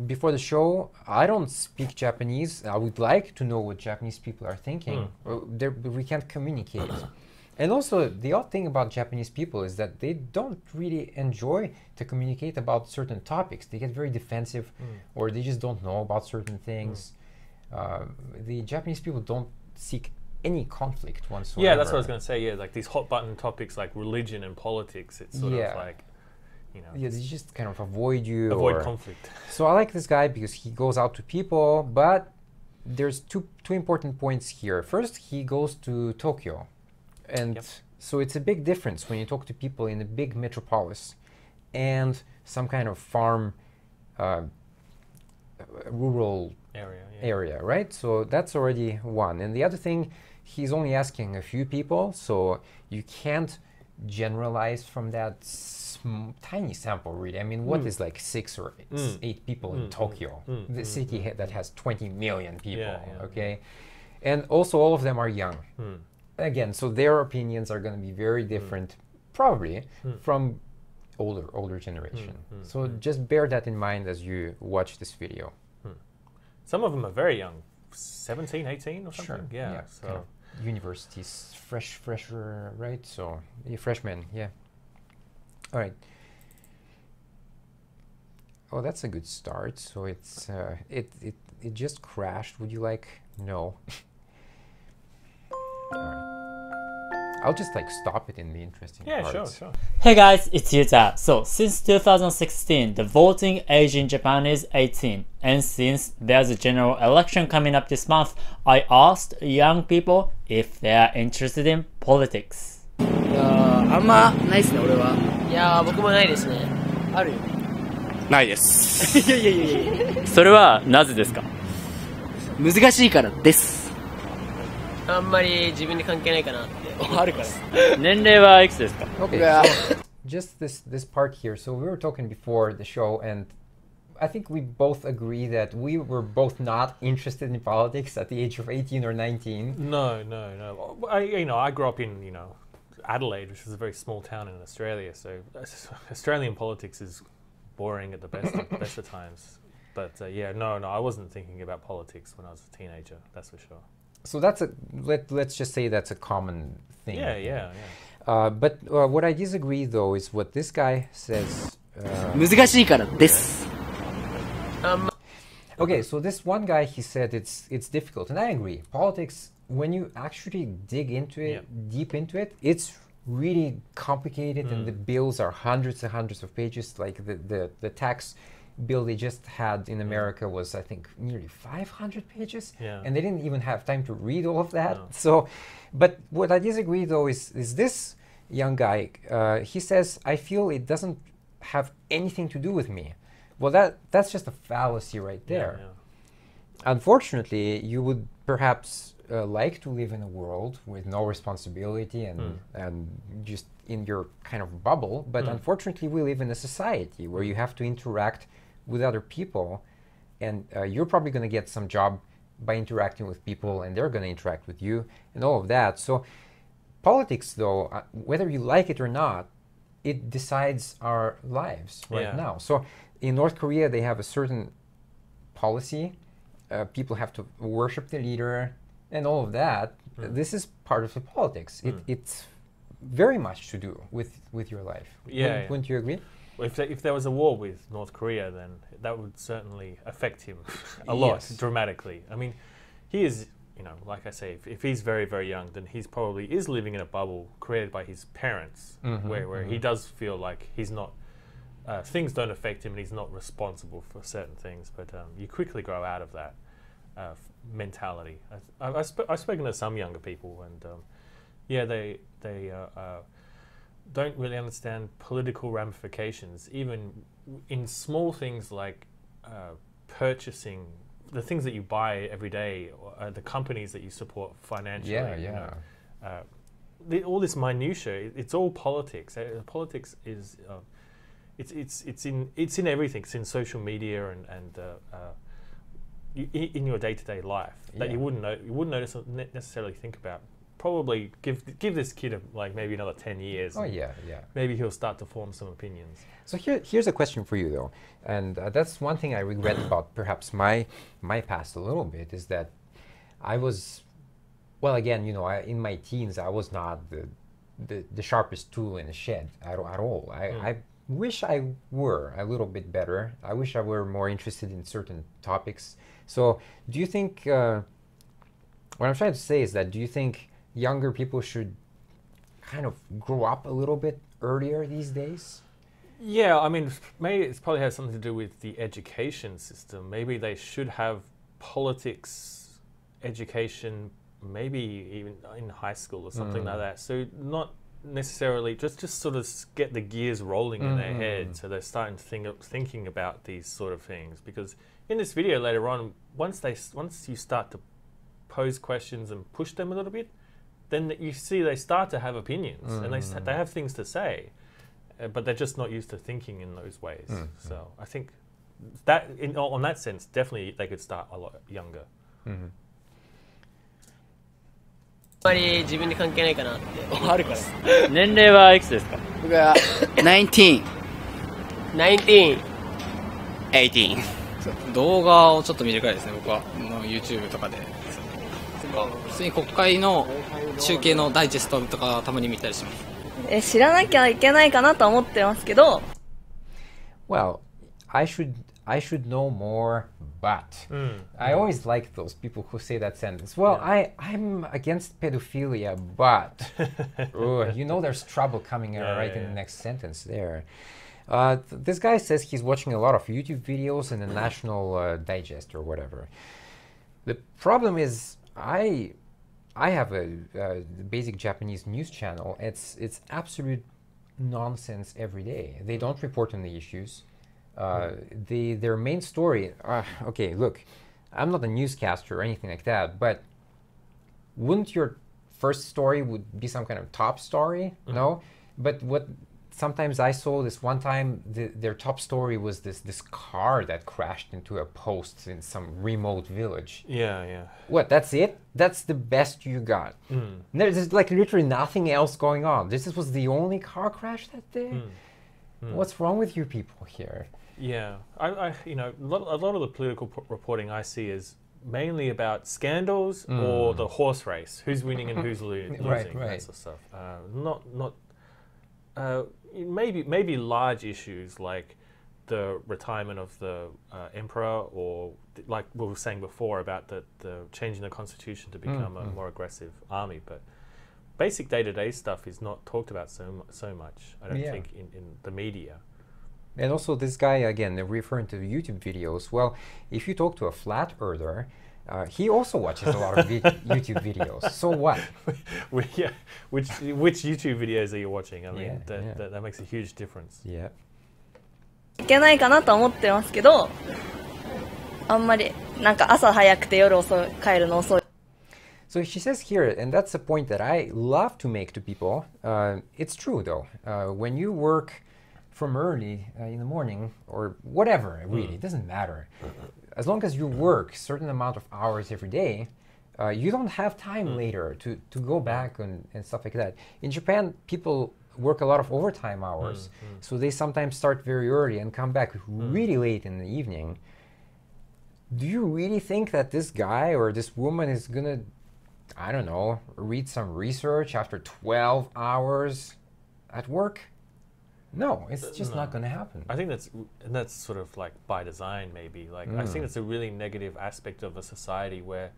before the show, I don't speak Japanese. I would like to know what Japanese people are thinking. We can't communicate. And also, the odd thing about Japanese people is that they don't really enjoy to communicate about certain topics. They get very defensive, or they just don't know about certain things. The Japanese people don't seek any conflict whatsoever. Yeah, that's what I was going to say. Yeah, like these hot button topics like religion and politics. It's sort of like, they just kind of avoid you. Avoid conflict. So I like this guy because he goes out to people, but there's two important points here. First, he goes to Tokyo. And so it's a big difference when you talk to people in a big metropolis and some kind of farm, rural area, right? So that's already one. And the other thing, he's only asking a few people, so you can't generalize from that tiny sample, really. I mean, what is like 6 or 8 people in Tokyo, the city that has 20 million people, okay? And also all of them are young. again, so their opinions are going to be very different, probably, from older generation. So just bear that in mind as you watch this video. Some of them are very young, 17, 18 or something. Sure. Yeah. So kind of universities, fresher, right? So freshmen, yeah. All right. Oh, that's a good start. So it's it just crashed. Would you like? No. All right. I'll just like stop it in the interesting parts. Sure. Hey guys, it's Yuta. So, since 2016, the voting age in Japan is 18. And since there's a general election coming up this month, I asked young people if they are interested in politics. いやー、あんまないっすね、俺は。いやー、僕もないですね。あるよ。ないです。いやいやいやいや。それはなぜですか？難しいからです。あんまり自分に関係ないかなってあるから。年齢はいくつですか？ Okay, so just this part here. So we were talking before the show, and I think we both agree that we were both not interested in politics at the age of 18 or 19. No. I grew up in Adelaide, which is a very small town in Australia. So Australian politics is boring at the best of times. But I wasn't thinking about politics when I was a teenager. That's for sure. So that's let's just say that's a common thing. Yeah. But what I disagree though is what this guy says. 難しいからです。Okay, so this one guy, he said it's difficult, and I agree. Politics, when you actually dig into it, deep into it, it's really complicated, and the bills are hundreds and hundreds of pages. Like the tax bill they just had in America was, I think, nearly 500 pages, and they didn't even have time to read all of that. So, but what I disagree though is this young guy. He says, I feel it doesn't have anything to do with me. Well, that's just a fallacy right there. Unfortunately, you would perhaps like to live in a world with no responsibility and just in your kind of bubble, but unfortunately we live in a society where you have to interact with other people, and you're probably going to get some job by interacting with people, and they're going to interact with you and all of that. So politics, though, whether you like it or not, it decides our lives right now. So in North Korea, they have a certain policy. People have to worship the leader and all of that. This is part of the politics. It's very much to do with your life. Wouldn't you agree? Well, if there was a war with North Korea, then that would certainly affect him a lot, dramatically. I mean, he is, like I say, if he's very, very young, then he's probably is living in a bubble created by his parents, where he does feel like he's not, things don't affect him and he's not responsible for certain things. But you quickly grow out of that mentality. I've spoken to some younger people, and they don't really understand political ramifications, even in small things like purchasing the things that you buy every day, or the companies that you support financially. All this minutiae, it's all politics. Politics is it's in everything. It's in social media and in your day-to-day life that you wouldn't necessarily think about. Probably give this kid maybe another 10 years. Maybe he'll start to form some opinions. So here's a question for you though, and that's one thing I regret about perhaps my past a little bit, is that I was, well, again, in my teens I was not the sharpest tool in the shed at all. I wish I were a little bit better. I wish I were more interested in certain topics. So do you think, what I'm trying to say is that, do you think younger people should kind of grow up a little bit earlier these days? Yeah, I mean, maybe it probably has something to do with the education system. Maybe they should have politics education, maybe even in high school or something like that. So not necessarily just sort of get the gears rolling in their head, so they're starting to thinking about these sort of things. Because in this video later on, once you start to pose questions and push them a little bit, then you see they start to have opinions and they have things to say, but they're just not used to thinking in those ways. So I think that, on that sense, definitely they could start a lot younger. あんまり自分に関係ないかなってあるから。年齢はいくつですか？僕は19。 19。 18。動画をちょっと見るくらいですね、僕は。YouTube とかで。普通に国会の中継のダイジェストとかたまに見たりします。知らなきゃいけないかなとは思ってますけど。Well, I should know more, but I always like those people who say that sentence. Well, I'm against pedophilia, but you know there's trouble coming right in the next sentence there. This guy says he's watching a lot of YouTube videos in the National Digest or whatever. The problem is I have a basic Japanese news channel. It's absolute nonsense every day. They don't report on the issues. Their main story. Okay, look, I'm not a newscaster or anything like that, but wouldn't your first story would be some kind of top story? No, but what sometimes I saw this one time, their top story was this car that crashed into a post in some remote village. Yeah. What, that's it? That's the best you got? There's like literally nothing else going on. This was the only car crash that day? What's wrong with you people here? Yeah, I you know, a lot of the political reporting I see is mainly about scandals or the horse race, who's winning and who's losing, Right. that sort of stuff. Maybe large issues like the retirement of the emperor, or like we were saying before about the changing the constitution to become a more aggressive army. But basic day-to-day stuff is not talked about so much, I don't think, in the media. And also this guy, again, they're referring to YouTube videos. Well, if you talk to a flat earther, he also watches a lot of YouTube videos. So what? Which YouTube videos are you watching? I mean, that makes a huge difference. Yeah. いけないかなと思ってますけど、あんまりなんか朝早くて夜遅い帰るの遅い。 So she says here, and that's a point that I love to make to people. It's true though. When you work from early in the morning or whatever, really, it doesn't matter. As long as you work a certain amount of hours every day, you don't have time later to go back and stuff like that. In Japan, people work a lot of overtime hours, so they sometimes start very early and come back really late in the evening. Do you really think that this guy or this woman is gonna, I don't know, read some research after 12 hours at work? No, it's just not going to happen. I think that's sort of like by design, maybe. Like I think it's a really negative aspect of a society where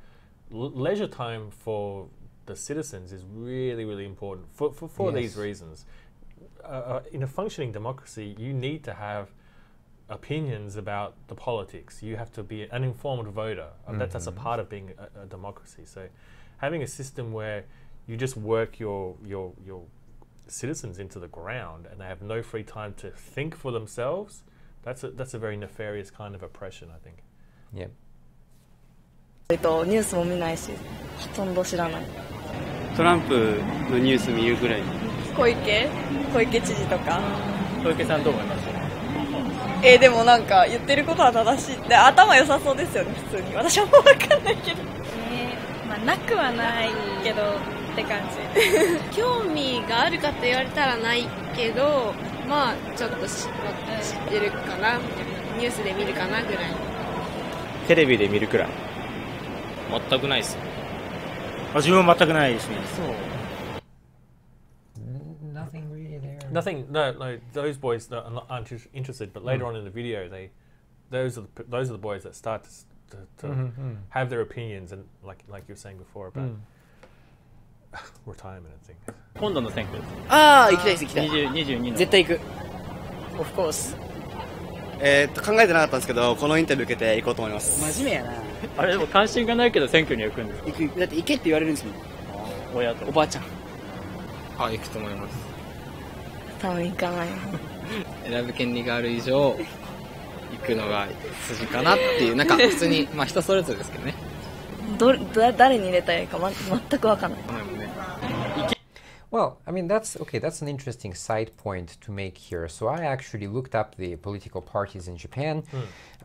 leisure time for the citizens is really, really important for these reasons. In a functioning democracy, you need to have opinions about the politics. You have to be an informed voter. That's a part of being a democracy. So having a system where you just work your citizens into the ground and they have no free time to think for themselves, that's a very nefarious kind of oppression, I think. Yeah. ニュースも見ないし、ほとんど知らない。トランプのニュース見るぐらい。小池知事とか。小池さんどう思います？でもなんか言ってることは正しいって頭良さそうですよね、普通に。私はもう分かんないけど。まあなくはないけどって感じ。興味があるかって言われたらないけど、まあちょっと知ってるかな、ニュースで見るかなぐらい。テレビで見るくらい。全くないです。自分は全くないですね。Nothing really there. Nothing. No. Those boys aren't interested. But later on in the video, those are the boys that start to have their opinions, and like you were saying before about retirement and things. 今度の選挙。ああ、行きたいです、行きたい。22の。絶対行く。Of course。考えてなかったんですけど、このインタビュー受けて行こうと思います。真面目やな。あれでも関心がないけど選挙には行くんですか？行く。だって行けって言われるんですもん。親と。おばあちゃん。はい、行くと思います。多分行かない。選ぶ権利がある以上、行くのが筋かなっていう、なんか普通に、まあ人それぞれですけどね。誰に入れたらいいか、全く分かんない。Well, I mean, that's an interesting side point to make here. So I actually looked up the political parties in Japan.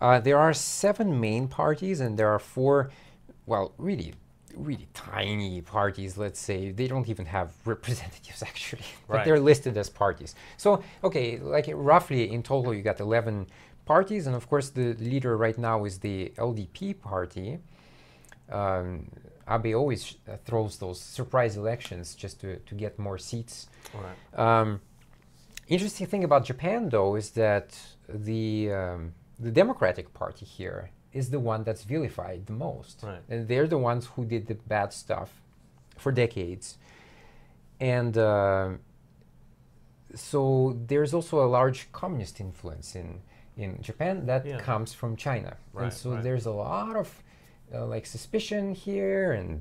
There are 7 main parties and there are 4, well, really really tiny parties, let's say. They don't even have representatives actually, but Right. they're listed as parties. So, okay, like roughly in total you got 11 parties, and of course the leader right now is the LDP party. Abe always throws those surprise elections just to get more seats. Right. Interesting thing about Japan, though, is that the Democratic Party here is the one that's vilified the most. Right. And they're the ones who did the bad stuff for decades. And so there's also a large communist influence in Japan that Yeah. comes from China. And Right, so right. there's a lot of like suspicion here, and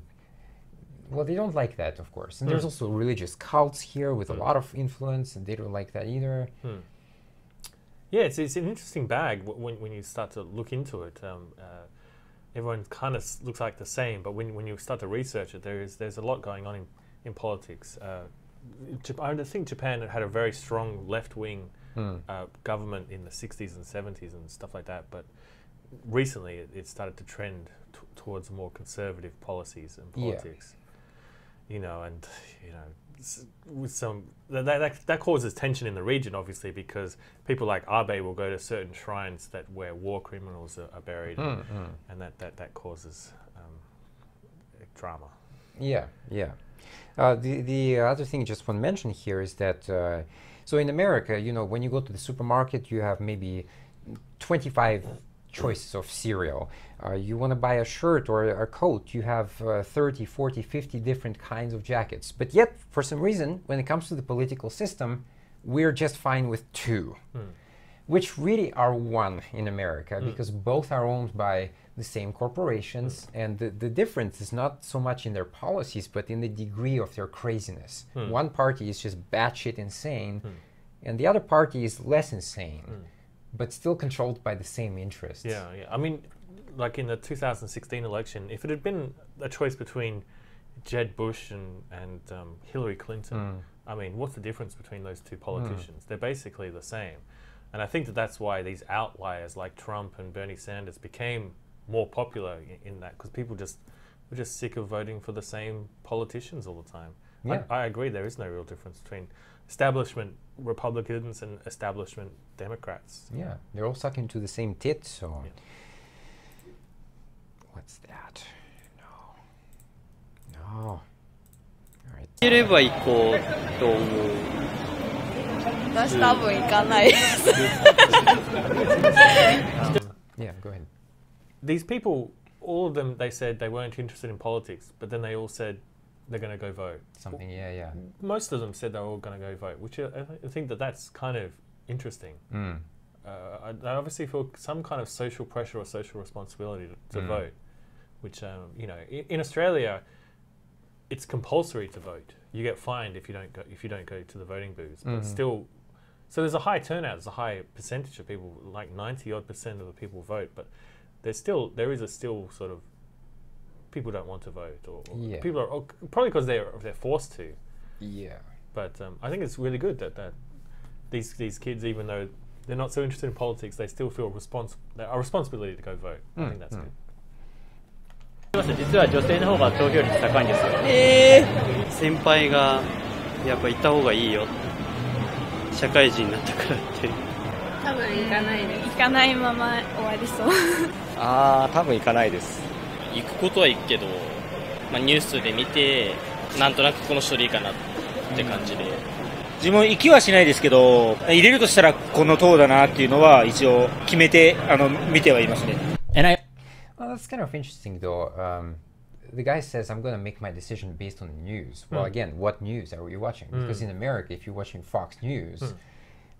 well, they don't like that, of course. And there's also religious cults here with a lot of influence, and they don't like that either. Yeah, it's an interesting bag when you start to look into it. Everyone kind of looks like the same, but when you start to research it, there's a lot going on in politics. I think Japan had a very strong left-wing government in the 60s and 70s and stuff like that, but recently it started to trend towards more conservative policies and politics. You know, and you know, with some that causes tension in the region, obviously, because people like Abe will go to certain shrines where war criminals are buried, and that causes drama. Yeah, yeah. The other thing I just want to mention here is that so in America, you know, when you go to the supermarket, you have maybe 25 choices of cereal. You want to buy a shirt or a coat, you have 30, 40, 50 different kinds of jackets. But yet, for some reason, when it comes to the political system, we're just fine with 2, which really are one in America, because both are owned by the same corporations, and the difference is not so much in their policies, but in the degree of their craziness. One party is just batshit insane, and the other party is less insane, but still controlled by the same interests. Yeah, yeah. I mean, like in the 2016 election, if it had been a choice between Jeb Bush and Hillary Clinton, I mean, what's the difference between those two politicians? They're basically the same. And I think that's why these outliers like Trump and Bernie Sanders became more popular in that, because people were just sick of voting for the same politicians all the time. Yeah. I agree, there is no real difference between establishment Republicans and establishment Democrats. Yeah, they're all sucking to the same tit, so... Yeah. What's that? No. All right. ければ行こうと思う。私多分行かないです。 Yeah, go ahead. These people, all of them, they said they weren't interested in politics, but then they all said they're going to go vote. Something, yeah. Most of them said they were all going to go vote, which I think that's kind of interesting. I obviously feel some kind of social pressure or social responsibility to vote, which, you know, in Australia, it's compulsory to vote. You get fined if you don't go to the voting booths. But still, so there's a high turnout. There's a high percentage of people, like 90% of the people vote. But there is a still sort of people don't want to vote, or people are probably because they're forced to. Yeah. But I think it's really good that these kids, even though they're not so interested in politics, they still feel a responsibility to go vote. I think that's good. 実は女性の方が投票率高いんですよ。先輩がやっぱ行った方がいいよ。社会人になったからって。多分行かないです。行かないまま終わりそう。多分行かないです。行くことは行くけど、まあ、ニュースで見てなんとなくこの人でいいかなって感じで、自分行きはしないですけど、入れるとしたらこの党だなっていうのは一応決めて見てはいますね。Well, that's kind of interesting, though. The guy says, I'm going to make my decision based on the news. Well, again, what news are you watching? Because in America, if you're watching Fox News,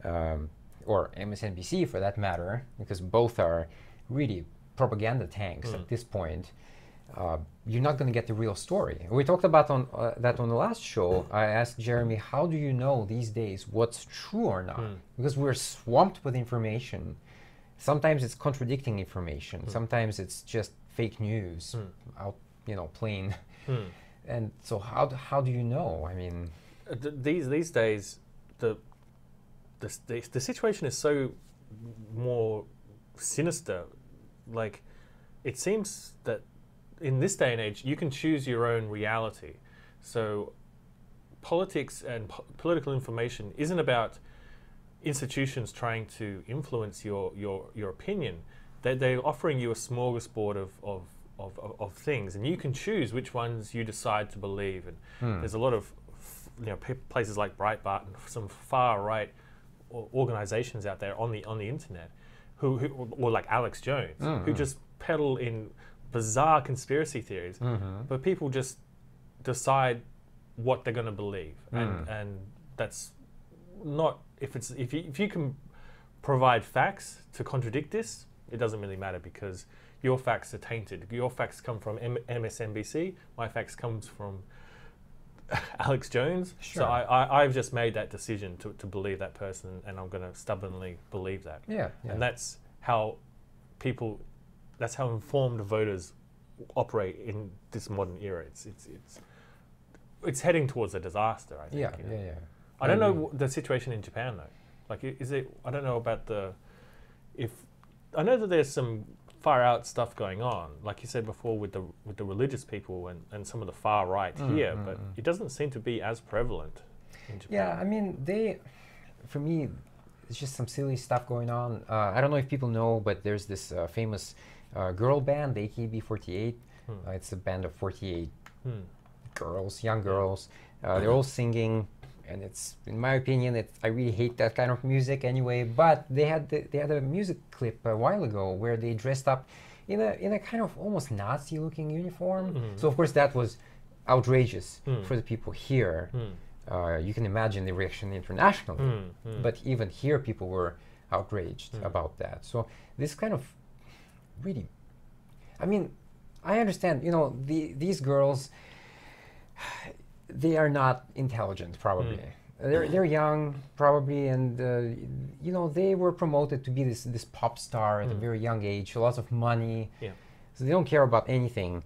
or MSNBC for that matter, because both are really propaganda tanks at this point, you're not going to get the real story. We talked about that on the last show. I asked Jeremy, how do you know these days what's true or not? Because we're swamped with information. Sometimes it's contradicting information. Sometimes it's just fake news out, plain. And so how do you know? I mean, these days, the situation is so more sinister. Like, it seems that in this day and age, you can choose your own reality. So politics and political information isn't about institutions trying to influence your opinion. They're offering you a smorgasbord of things, and you can choose which ones you decide to believe. And there's a lot of places like Breitbart and some far right organizations out there on the internet, or like Alex Jones, who just peddle in bizarre conspiracy theories, but people just decide what they're going to believe, and that's not if you can provide facts to contradict this, it doesn't really matter because your facts are tainted. Your facts come from MSNBC. My facts comes from Alex Jones. Sure. So I've just made that decision to believe that person, and I'm going to stubbornly believe that. Yeah. And that's how informed voters operate in this modern era. It's heading towards a disaster, I think. Yeah. I don't know the situation in Japan though. Like, is it? I don't know about I know that there's some far out stuff going on, like you said before, with the religious people and some of the far right here, but it doesn't seem to be as prevalent in Japan. Yeah, I mean, for me, it's just some silly stuff going on. I don't know if people know, but there's this famous girl band, the AKB48. It's a band of 48 girls, young girls. They're all singing, and it's, in my opinion, I really hate that kind of music anyway. But they had a music clip a while ago where they dressed up in a kind of almost Nazi-looking uniform. So of course that was outrageous for the people here. You can imagine the reaction internationally, but even here people were outraged about that. So this kind of really, I mean, I understand, these girls, they are not intelligent probably. They're young probably, and they were promoted to be this pop star at a very young age, lots of money. So they don't care about anything.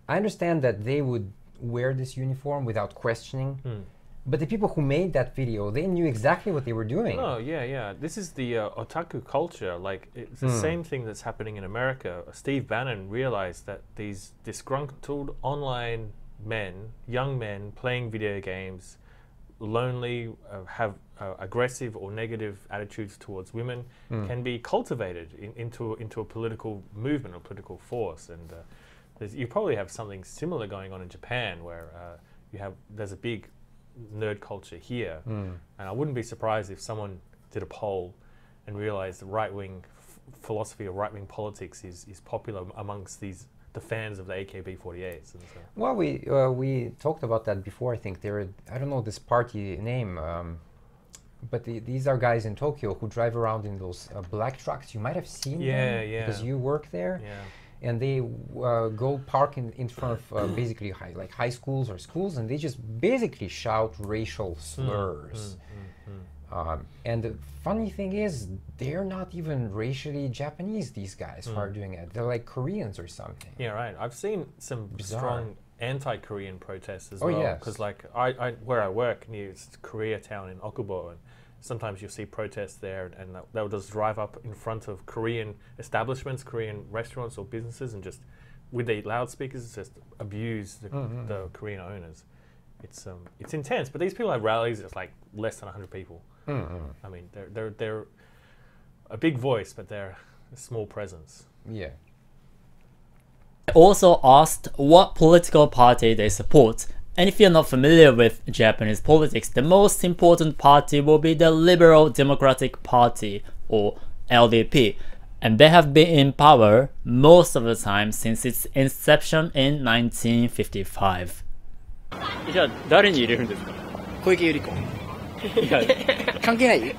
I understand that they would wear this uniform without questioning, but the people who made that video, they knew exactly what they were doing. Oh yeah. This is the otaku culture. Like, it's the same thing that's happening in America. Steve Bannon realized that these disgruntled online men, young men playing video games, lonely, have aggressive or negative attitudes towards women, can be cultivated into a political movement or political force. And you probably have something similar going on in Japan, where there's a big nerd culture here, and I wouldn't be surprised if someone did a poll and realized the right-wing philosophy or right-wing politics is popular amongst the fans of the AKB48s. And so. Well, we talked about that before. I think I don't know this party name, but these are guys in Tokyo who drive around in those black trucks. You might have seen them because you work there. And they go park in front of basically high schools or schools, and they just basically shout racial slurs. And the funny thing is, they're not even racially Japanese, these guys who are doing it. They're like Koreans or something. Yeah, right. I've seen some strong anti-Korean protests as well. Yes. Because I where I work near Koreatown in Okubo, and sometimes you'll see protests there, and they'll just drive up in front of Korean establishments, Korean restaurants or businesses, and just with their loudspeakers just abuse the Korean owners. It's intense, but these people have rallies. It's like less than 100 people. I mean, they're a big voice, but they're a small presence. Yeah. I also asked what political party they support. And if you're not familiar with Japanese politics, the most important party will be the Liberal Democratic Party, or LDP. And they have been in power most of the time since its inception in 1955. じゃあ誰に入れるんですか？小池百合子。いや、関係ない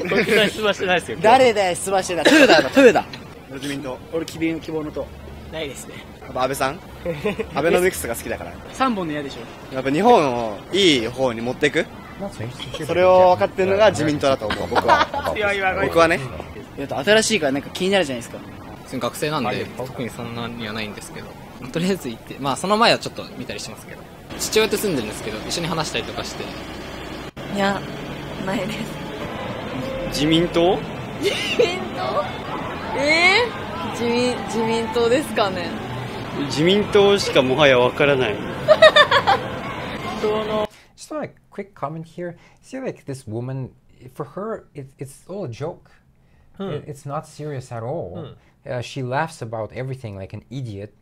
小池さん出馬してないですよ。誰だよ出馬してた。豊田。自民党。俺希望の党。ないですね。やっぱ安倍さんアベノミクスが好きだから。3本の矢でしょ。やっぱ日本をいい方に持っていく。それを分かってるのが自民党だと思う、僕は。僕はね。新しいからなんか気になるじゃないですか。学生なんで特にそんなにはないんですけど、とりあえず行って、まあその前はちょっと見たりしますけど、父親と住んでるんですけど、一緒に話したりとかして。いや、ないです。自民党？自民党？自民党ですかね。自民党しかもはやわからない。 Just a quick comment here. See, like this woman, for her, it's all a joke. It's not serious at all. She laughs about everything like an idiot.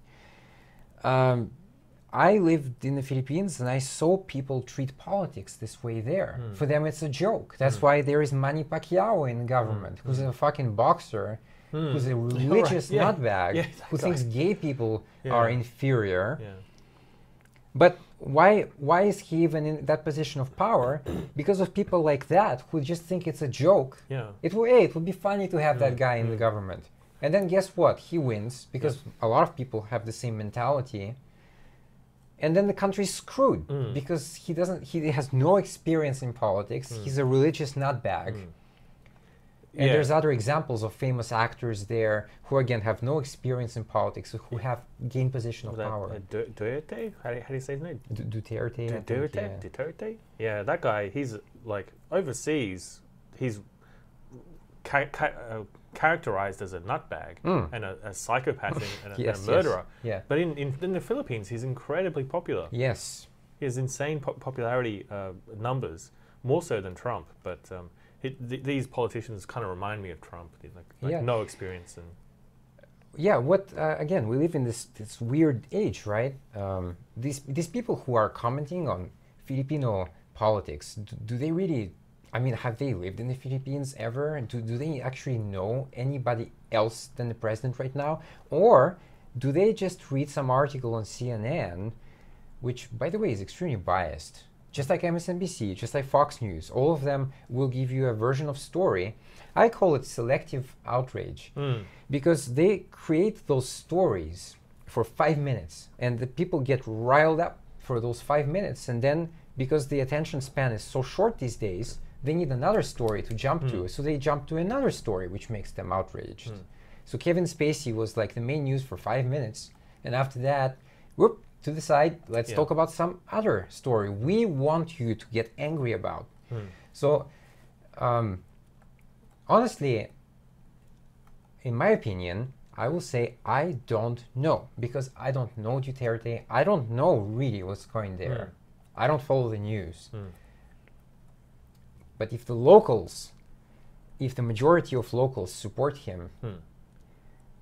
I lived in the Philippines and I saw people treat politics this way there. For them, it's a joke. That's why there is Manny Pacquiao in the government, who's a fucking boxer, who's a religious nutbag, who thinks gay people are inferior. But why is he even in that position of power? Because of people like that who just think it's a joke. It would be funny to have that guy in the government. And then guess what? He wins because a lot of people have the same mentality. And then the country's screwed because he has no experience in politics. He's a religious nutbag. And there's other examples of famous actors there who again have no experience in politics, who have gained position of power. Duterte? How do you say his name? Duterte. Duterte? Yeah, that guy, he's like overseas, he's characterized as a nutbag and a psychopath and a murderer. But in the Philippines, he's incredibly popular. Yes. He has insane popularity numbers, more so than Trump. But these politicians kind of remind me of Trump. Like no experience. Again, we live in this weird age, right? These people who are commenting on Filipino politics, do they really... I mean, have they lived in the Philippines ever? Do they actually know anybody else than the president right now? Or do they just read some article on CNN, which, by the way, is extremely biased? Just like MSNBC, just like Fox News, all of them will give you a version of story. I call it selective outrage because they create those stories for 5 minutes and the people get riled up for those 5 minutes. And then because the attention span is so short these days, they need another story to jump to. So they jump to another story, which makes them outraged. So Kevin Spacey was like the main news for 5 minutes. And after that, whoop, to the side, let's talk about some other story we want you to get angry about. So honestly, in my opinion, I will say I don't know, because I don't know Duterte. I don't know really what's going there. I don't follow the news. But if the majority of locals support him,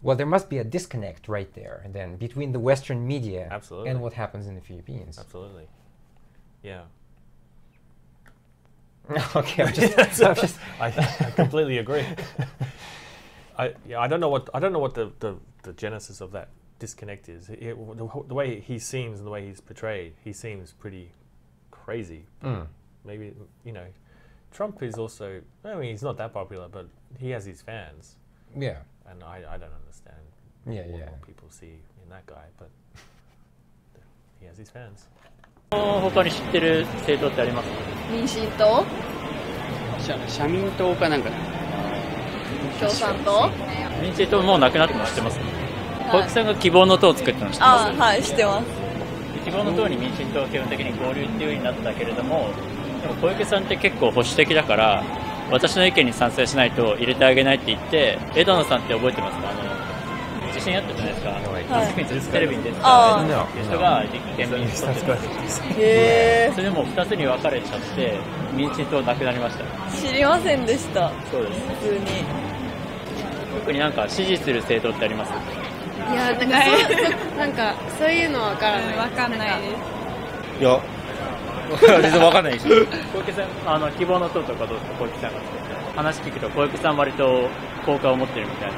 well, there must be a disconnect right there and then between the Western media and what happens in the Philippines. Absolutely. Yeah. Okay, I completely agree. I don't know what the genesis of that disconnect is. The way he seems and the way he's portrayed, he seems pretty crazy. Maybe, Trump is also, I mean, he's not that popular, but he has his fans. Yeah. And I don't understand what people see in that guy, but he has his fans. 他に知ってる政党ってありますか？民進党？社民党かなんか。共産党？民進党もうなくなっても知ってます？小池さんが希望の党を作ったの知ってます？はい、知ってます。希望の党に民進党は基本的に合流っていう風になったけれども、でも小池さんって結構保守的だから、私の意見に賛成しないと入れてあげないって言って、枝野さんって覚えてますか？地震あったじゃないですか。テレビに出てた人が立憲民主党って言ってます。それでも2つに分かれちゃって民進党なくなりました。知りませんでした。そうです。普通に。特になんか支持する政党ってあります？いや、なんかそういうのわからない。わかんないです。いや、全然わかんないです。小池さん、希望の党とかどうですか？小池さんが話聞くと小池さん割と好感を持ってるみたいな。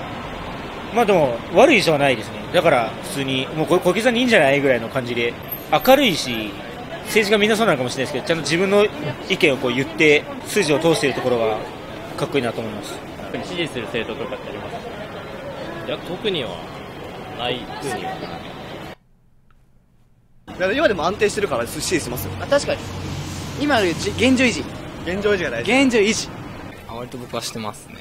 まあでも悪い人はないですね。だから普通にもう小池さんにいいんじゃないぐらいの感じで、明るいし政治がみんなそうなのかもしれないですけど、ちゃんと自分の意見をこう言って筋を通しているところがかっこいいなと思います。特に支持する政党とかってありますか？いや、特にはないふうには。今でも安定してるから支持しますよ。確かに今の現状維持現状維持が大事。現状維持割と僕はしてますね。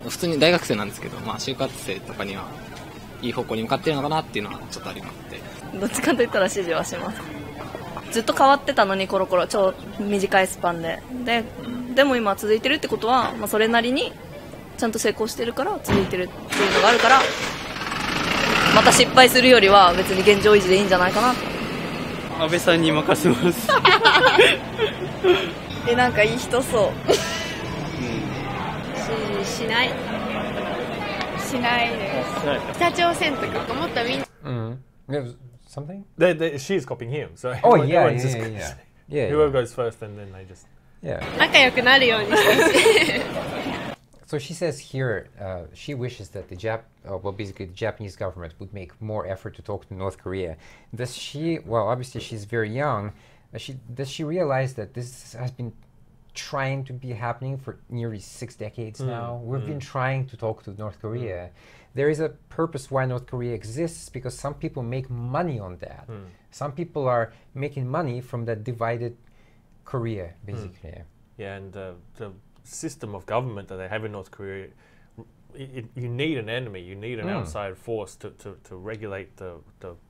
普通に大学生なんですけど、就活生とかにはいい方向に向かってるのかなっていうのはちょっとありまして、どっちかといったら支持はします。ずっと変わってたのにコロコロ超短いスパンでも今続いてるってことは、それなりにちゃんと成功してるから続いてるっていうのがあるから、また失敗するよりは別に現状維持でいいんじゃないかなと。安倍さんに任せます。なんかいい人そう。しないです。北朝鮮とかもっとみんな。Something? She's copying him. So oh everyone's yeah. Whoever goes first, and then they just. Yeah. 仲良くなるようにしてほしい。So she says here, she wishes that basically the Japanese government would make more effort to talk to North Korea. Does she? Well, obviously she's very young. Does she realize that this has been trying to be happening for nearly 6 decades now? We've been trying to talk to North Korea. There is a purpose why North Korea exists, because some people make money on that. Some people are making money from that divided Korea, basically. Yeah, and the system of government that they have in North Korea, you need an enemy, you need an outside force to regulate the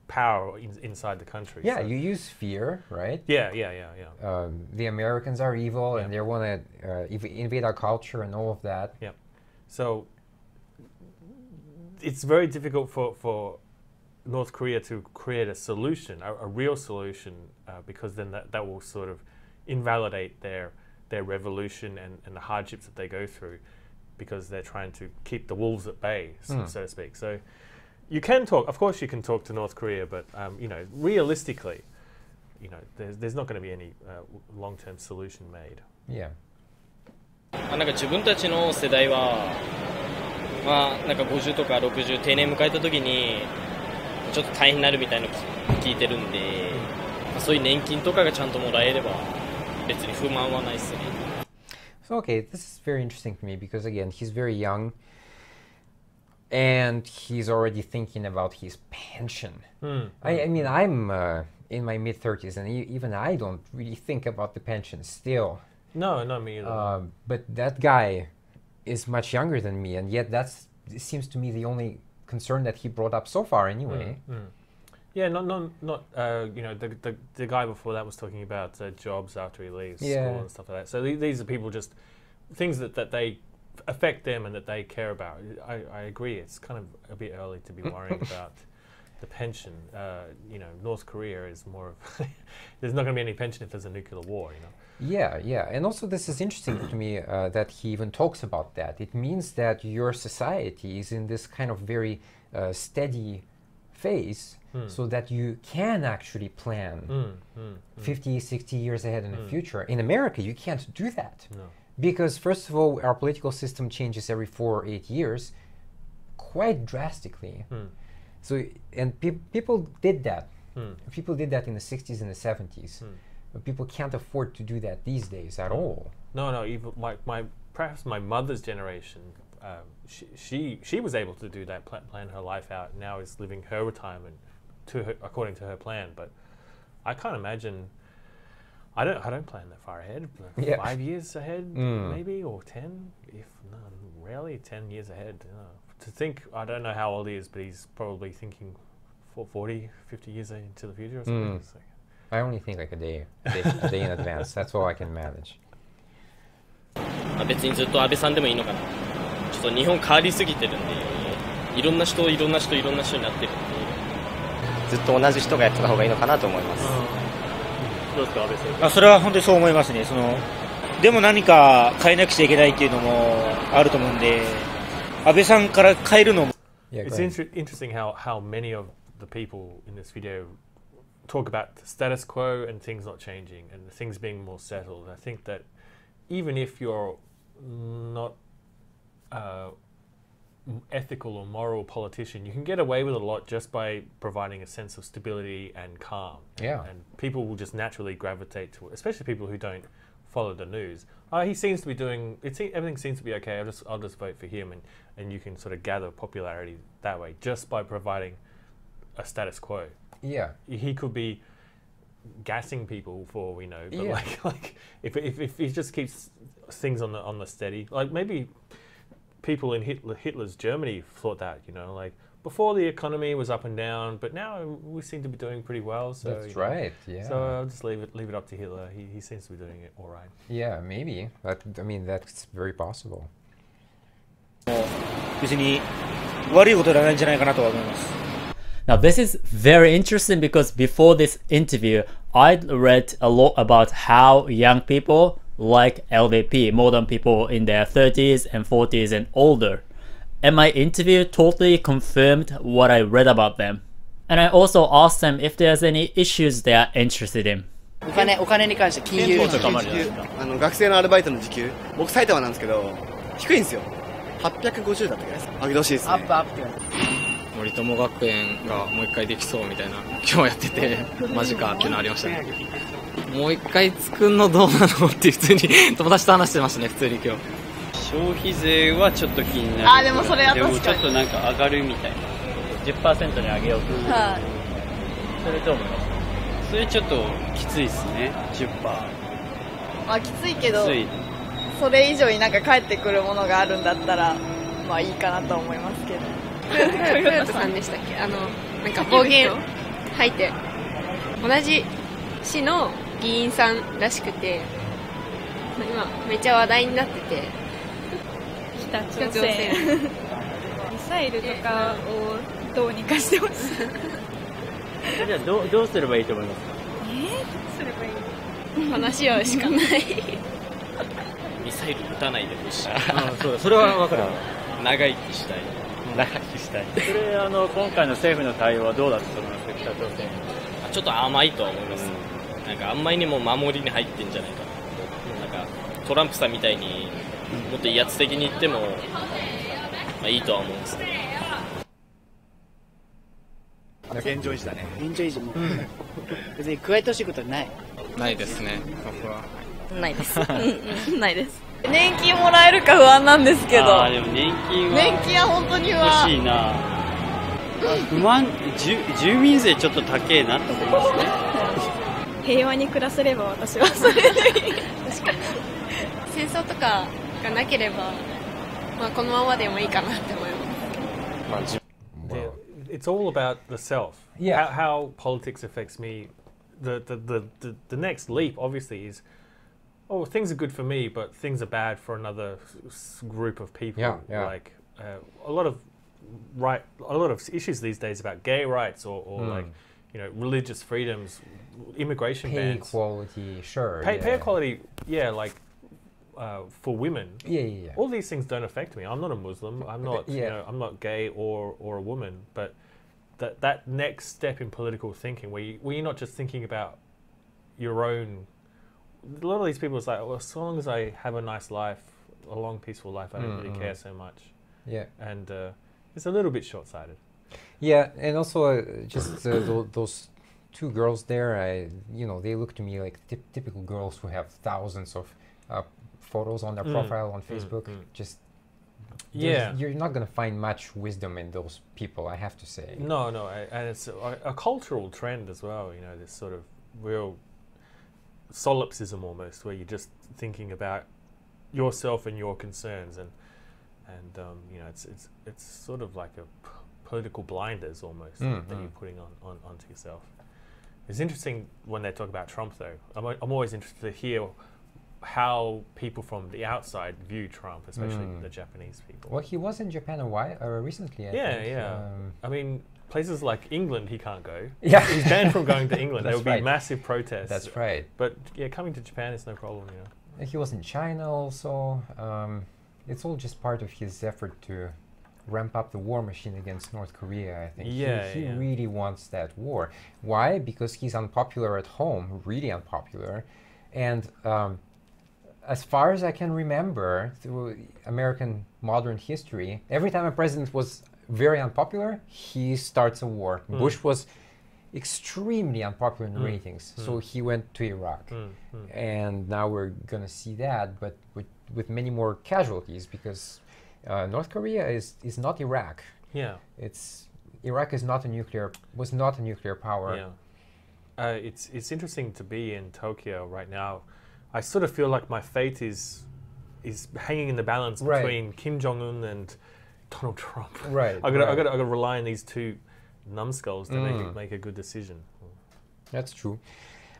power inside the country. Yeah, so you use fear, right? Yeah. The Americans are evil and they want to invade our culture and all of that. Yeah. So it's very difficult for North Korea to create a solution, a real solution, because then that will sort of invalidate their revolution and the hardships that they go through, because they're trying to keep the wolves at bay, so to speak. So you can talk, of course you can talk to North Korea, but realistically, there's not going to be any long-term solution made. Yeah. なんか自分たちの世代は、なんか50とか60定年迎えた時にちょっと大変になるみたいなの聞いてるんで、そういう年金とかがちゃんともらえれば別に不満はないですね。So okay, this is very interesting to me because again, he's very young and he's already thinking about his pension. I mean, I'm in my mid-30s and even I don't really think about the pension still. No, not me either. But that guy is much younger than me, and yet it seems to me the only concern that he brought up so far anyway. Yeah, not the guy before that was talking about jobs after he leaves school and stuff like that. So these are people, just things that they affect them and that they care about. I agree, it's kind of a bit early to be worrying about the pension. North Korea is more of there's not going to be any pension if there's a nuclear war, Yeah, and also this is interesting to me that he even talks about that. It means that your society is in this kind of very steady phase, so that you can actually plan 50, 60 years ahead in the future. In America, you can't do that. No. Because first of all, our political system changes every 4 or 8 years quite drastically. So, and people did that. People did that in the 60s and the 70s. But people can't afford to do that these days at all. No, even perhaps my mother's generation, she was able to do that, plan her life out. Now is living her retirement according to her plan. But I can't imagine. I don't plan that far ahead. 5 years ahead, maybe, or 10. Rarely 10 years ahead. To think, I don't know how old he is, but he's probably thinking 40, 50 years into the future or something. I only think like a day in advance. That's all I can manage. 別にずっと安倍さんでもいいのかな。ちょっと日本変わりすぎてるんで、いろんな人になってるんで。ずっと同じ人がやってた方がいいのかなと思います。どうですか、安倍さん。それは本当にそう思いますね。でも何か変えなくちゃいけないっていうのもあると思うんで、安倍さんから変えるのも。It's interesting how many of the people in this video talk about the status quo and things not changing and things being more settled. I think that even if you're not ethical or moral politician, you can get away with a lot just by providing a sense of stability and calm. Yeah. And people will just naturally gravitate to it, especially people who don't follow the news. He seems to be doing everything seems to be okay. I'll just vote for him, and you can sort of gather popularity that way just by providing a status quo. Yeah, he could be gassing people for we know, but yeah. like if he just keeps things on the steady, like maybe people in Hitler's Germany thought that, like before the economy was up and down, but now we seem to be doing pretty well. So that's right. Yeah. So I'll just leave it up to Hitler. He seems to be doing it all right. Yeah, maybe. I mean, that's very possible. 別に悪いことではないんじゃないかなとは思います。Now this is very interesting because before this interview, I'd read a lot about how young people like LDP more than people in their 30s and 40s and older. And my interview totally confirmed what I read about them. And I also asked them if there's any issues they are interested in. お金に関して金融とかもあるじゃないですか。学生のアルバイトの時給、僕埼玉なんですけど、低いんですよ。850だったじゃないですか。上げてほしいですね。アップアップって感じ。森友学園がもう一回できそうみたいな今日やっててマジかっていうのありましたね。もう一回作るのどうなのって普通に友達と話してましたね。普通に今日消費税はちょっと気になる。あ、でもそれは確かに。でもちょっとなんか上がるみたいな。10% に上げようと。はい。それどう思いますか？それちょっときついですね。10%。まあきついけど、きつい。それ以上になんか返ってくるものがあるんだったらまあいいかなと思いますけど。クルートさんでしたっけ？なんか暴言吐いて同じ市の議員さんらしくて今めっちゃ話題になってて、北朝鮮ミサイルとかをどうにかしてほしい。じゃあどうすればいいと思いますか？どうすればいい？話し合うしかない。ミサイル撃たないでほしい。そうだ、それは分かる。長生きしたい。長生きしたい。それ今回の政府の対応はどうだったと思いますか？北朝鮮。ちょっと甘いとは思います。なんかあんまりにも守りに入ってんじゃないかな。なんかトランプさんみたいにもっと威圧的に言っても、まあ、いいとは思うんですけど。現状維持だね。現状維持も、別に加えてほしいことはない。ないですね。僕はないです。ないです。年金もらえるか不安なんですけど。ああ、でも年金は本当には欲しいな。不満、住民税ちょっと高えなと思いますね。平和に暮らせれば私はそれでいい。確かに戦争とかがなければ、まあこのままでもいいかなって思います。It's all about the self. Yeah. How politics affects me. The next leap obviously is, oh, things are good for me, but things are bad for another group of people. Yeah. Like a lot of issues these days about gay rights or like, you know, religious freedoms, immigration bans. Pay equality, sure. Pay equality, yeah, like for women. Yeah. All these things don't affect me. I'm not a Muslim. I'm not, you know, I'm not gay or a woman. But that next step in political thinking, where you're not just thinking about your own. A lot of these people is like, well, as long as I have a nice life, a long peaceful life, I don't really care so much. Yeah. And it's a little bit short-sighted. Yeah, and also just those two girls there, they look to me like typical girls who have thousands of photos on their profile on Facebook. Just you're not going to find much wisdom in those people, I have to say. No, and it's a cultural trend as well. You know, this sort of real solipsism almost, where you're just thinking about yourself and your concerns, and you know, it's sort of like a political blinders almost that you're putting onto yourself. It's interesting when they talk about Trump, though. I'm always interested to hear how people from the outside view Trump, especially the Japanese people. Well, he was in Japan recently, I think. Yeah. I mean, places like England, he can't go. Yeah. He's banned from going to England. There will right. be massive protests. That's right. But yeah, coming to Japan is no problem, you know. He was in China also. It's all just part of his effort to ramp up the war machine against North Korea, I think. He really wants that war. Why? Because he's unpopular at home, really unpopular. And as far as I can remember, through American modern history, every time a president was very unpopular, he starts a war. Bush was extremely unpopular in ratings, so he went to Iraq. And now we're going to see that, but with many more casualties, because North Korea is not Iraq. Yeah. Iraq was not a nuclear power. Yeah. It's interesting to be in Tokyo right now. I sort of feel like my fate is hanging in the balance between Kim Jong-un and Donald Trump. Right. I gotta rely on these two numbskulls to make a good decision. That's true.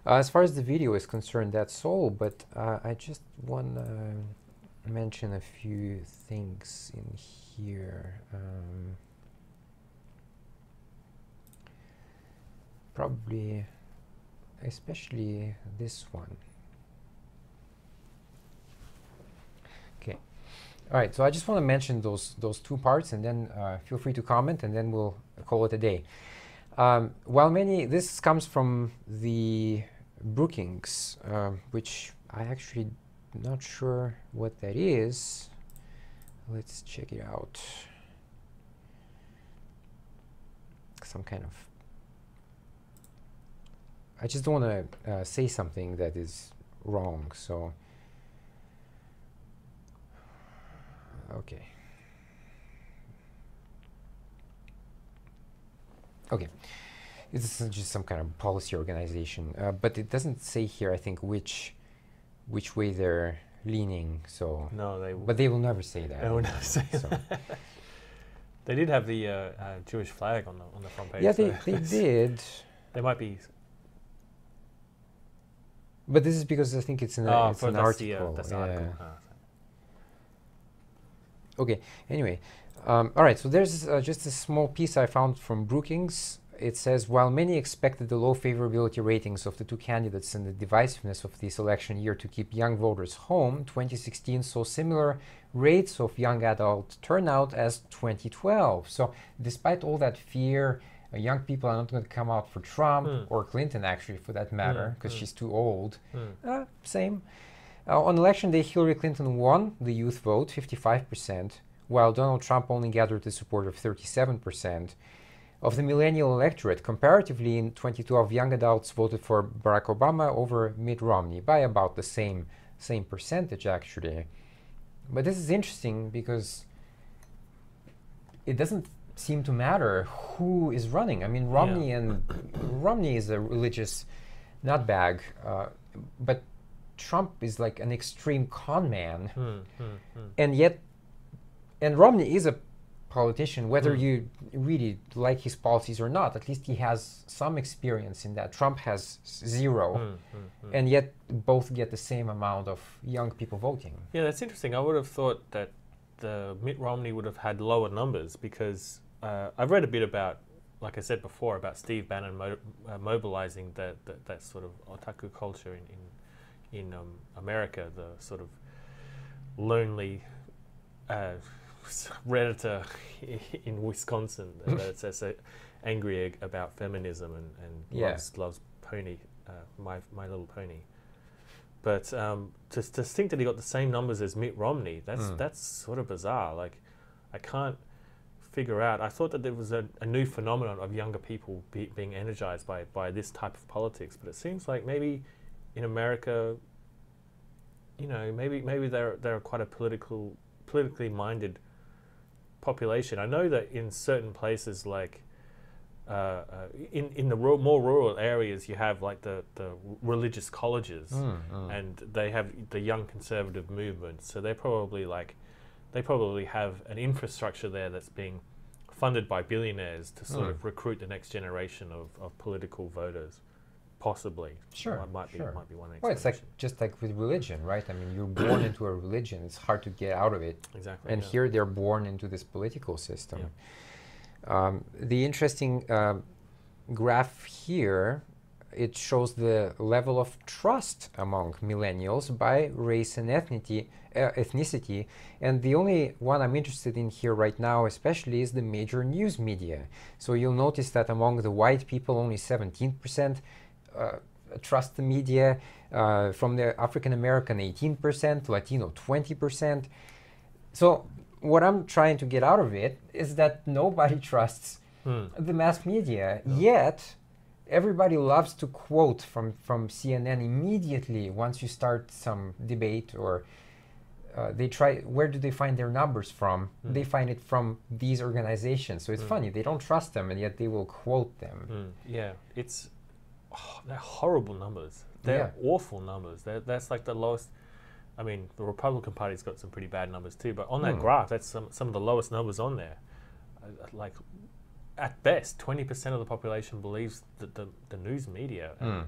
As far as the video is concerned, that's all. But I just want to mention a few things in here. probably, especially this one. Okay. All right, so I just want to mention those two parts, and then feel free to comment, and then we'll call it a day. While this comes from the Brookings, which I actually not sure what that is. Let's check it out. Some kind of, I just don't want to say something that is wrong, so okay. Okay, it's just some kind of policy organization, but it doesn't say here, I think, which way they're leaning. So no, but they will never say that. They will never say that. They did have the Jewish flag on the front page. Yeah, they did. They might be. But this is because I think it's an article. That's the article. Okay. Anyway, all right. So there's just a small piece I found from Brookings. It says, while many expected the low favorability ratings of the two candidates and the divisiveness of this election year to keep young voters home, 2016 saw similar rates of young adult turnout as 2012. So despite all that fear, young people are not going to come out for Trump or Clinton, actually, for that matter, because she's too old. Same. On election day, Hillary Clinton won the youth vote, 55%, while Donald Trump only gathered the support of 37%. Of the millennial electorate, comparatively in 2012, young adults voted for Barack Obama over Mitt Romney by about the same percentage, actually. But this is interesting because it doesn't seem to matter who is running. I mean, Romney is a religious nutbag, but Trump is like an extreme con man, and Romney is a politician, whether you really like his policies or not. At least he has some experience in that. Trump has zero, and yet both get the same amount of young people voting. Yeah, that's interesting. I would have thought that Mitt Romney would have had lower numbers because I've read a bit about, like I said before, about Steve Bannon mobilizing that sort of otaku culture in America, the sort of lonely Redditor in Wisconsin that's angry about feminism and loves Pony, My Little Pony. But to think that he got the same numbers as Mitt Romney, that's sort of bizarre. Like, I can't figure out. I thought that there was a new phenomenon of younger people being energized by this type of politics, but it seems like maybe in America, maybe they're quite a politically minded population. I know that in certain places, like in the more rural areas, you have like the religious colleges, and they have the young conservative movement. So they probably have an infrastructure there that's being funded by billionaires to sort of recruit the next generation of political voters. Possibly. Sure. Might be one explanation. Well, it's just like with religion, right? I mean, you're born into a religion. It's hard to get out of it. Exactly. And here they're born into this political system. Yeah. The interesting graph here, it shows the level of trust among millennials by race and ethnicity. And the only one I'm interested in here right now especially is the major news media. So you'll notice that among the white people, only 17% trust the media, from the African American 18%, Latino 20%. So what I'm trying to get out of it is that nobody trusts the mass media, yet everybody loves to quote from CNN immediately once you start some debate, or they try, where do they find their numbers from? They find it from these organizations. So it's funny, they don't trust them, and yet they will quote them. Yeah, they're horrible numbers. They're awful numbers. That's like the lowest. I mean, the Republican Party's got some pretty bad numbers too, but on that graph, that's some of the lowest numbers on there. Like, at best, 20% of the population believes that the news media. And,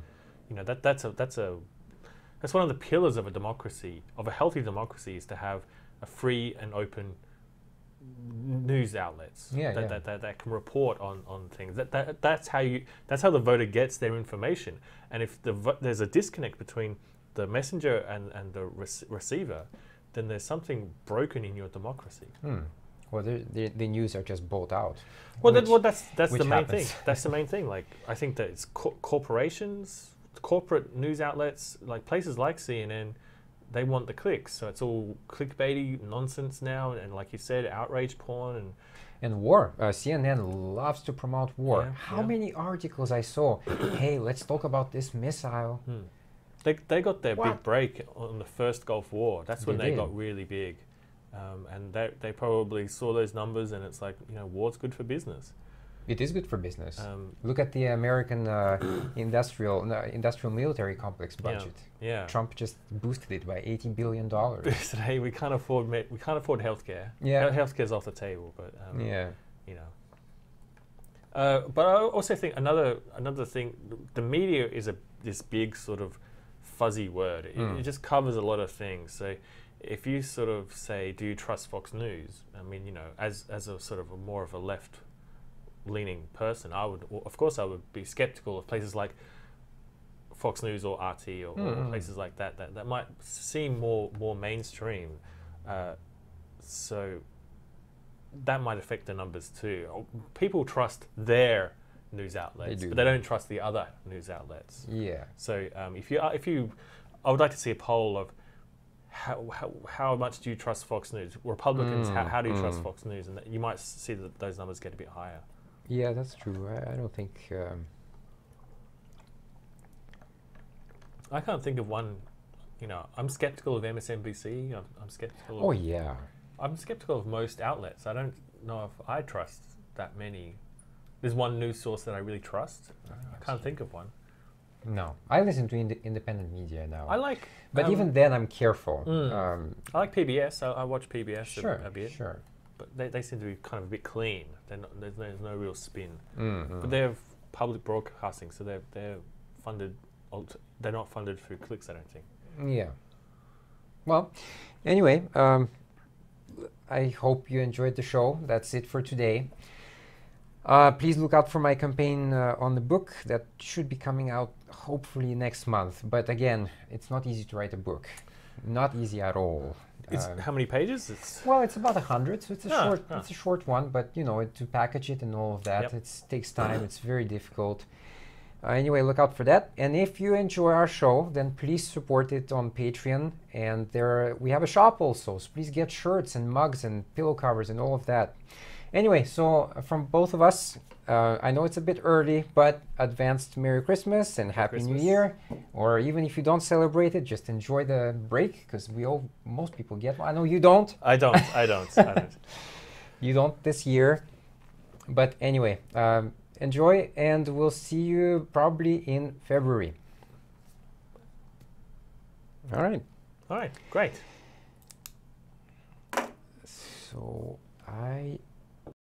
that's one of the pillars of a democracy, of a healthy democracy, is to have a free and open news outlets that can report on things. That's how the voter gets their information. And if there's a disconnect between the messenger and the receiver, then there's something broken in your democracy. Well, the news are just bought out. Well, that's the main thing. That's the main thing. Like, I think that it's corporations, corporate news outlets, like places like CNN, they want the clicks. So it's all clickbaity nonsense now, and like you said, outrage porn and war. CNN loves to promote war. How many articles I saw? Hey, let's talk about this missile. They got their big break on the first Gulf War. That's when they got really big. And they probably saw those numbers, and it's like, war's good for business. It is good for business. Look at the American industrial military complex budget. Yeah. Trump just boosted it by $80 billion. Hey, we can't afford healthcare. Yeah, healthcare's off the table. But but I also think another thing, the media is this big sort of fuzzy word. It just covers a lot of things. So if you sort of say, do you trust Fox News? I mean, as a sort of more of a left-leaning person, of course I would be skeptical of places like Fox News or RT or places like that might seem more mainstream. So that might affect the numbers too. People trust their news outlets, but they don't trust the other news outlets. Yeah. So I would like to see a poll of how much do you trust Fox News? Republicans, how do you trust Fox News? And you might see that those numbers get a bit higher. Yeah, that's true. I don't think... I can't think of one. I'm skeptical of MSNBC. I'm skeptical. Oh, yeah. I'm skeptical of most outlets. I don't know if I trust that many. There's one news source that I really trust. I can't think of one. No, I listen to independent media now. I like, but even then, I'm careful. I like PBS. I watch PBS a bit. Sure. But they seem to be kind of a bit clean. There's no real spin. But they're public broadcasting, so they're funded. They're not funded through clicks, I don't think. Yeah. Well, anyway, I hope you enjoyed the show. That's it for today. Please look out for my campaign on the book that should be coming out hopefully next month. But again, it's not easy to write a book. Not easy at all. It's how many pages? It's about 100, so it's a short one. But to package it and all of that, it takes time. It's very difficult. Anyway, look out for that. And if you enjoy our show, then please support it on Patreon. And we have a shop also, so please get shirts and mugs and pillow covers and all of that. Anyway, so from both of us, I know it's a bit early, but advanced Merry Christmas and Happy New Year. Or even if you don't celebrate it, just enjoy the break, because most people get one. I know you don't. I don't. You don't this year. But anyway, enjoy, and we'll see you probably in February. All right, great. So I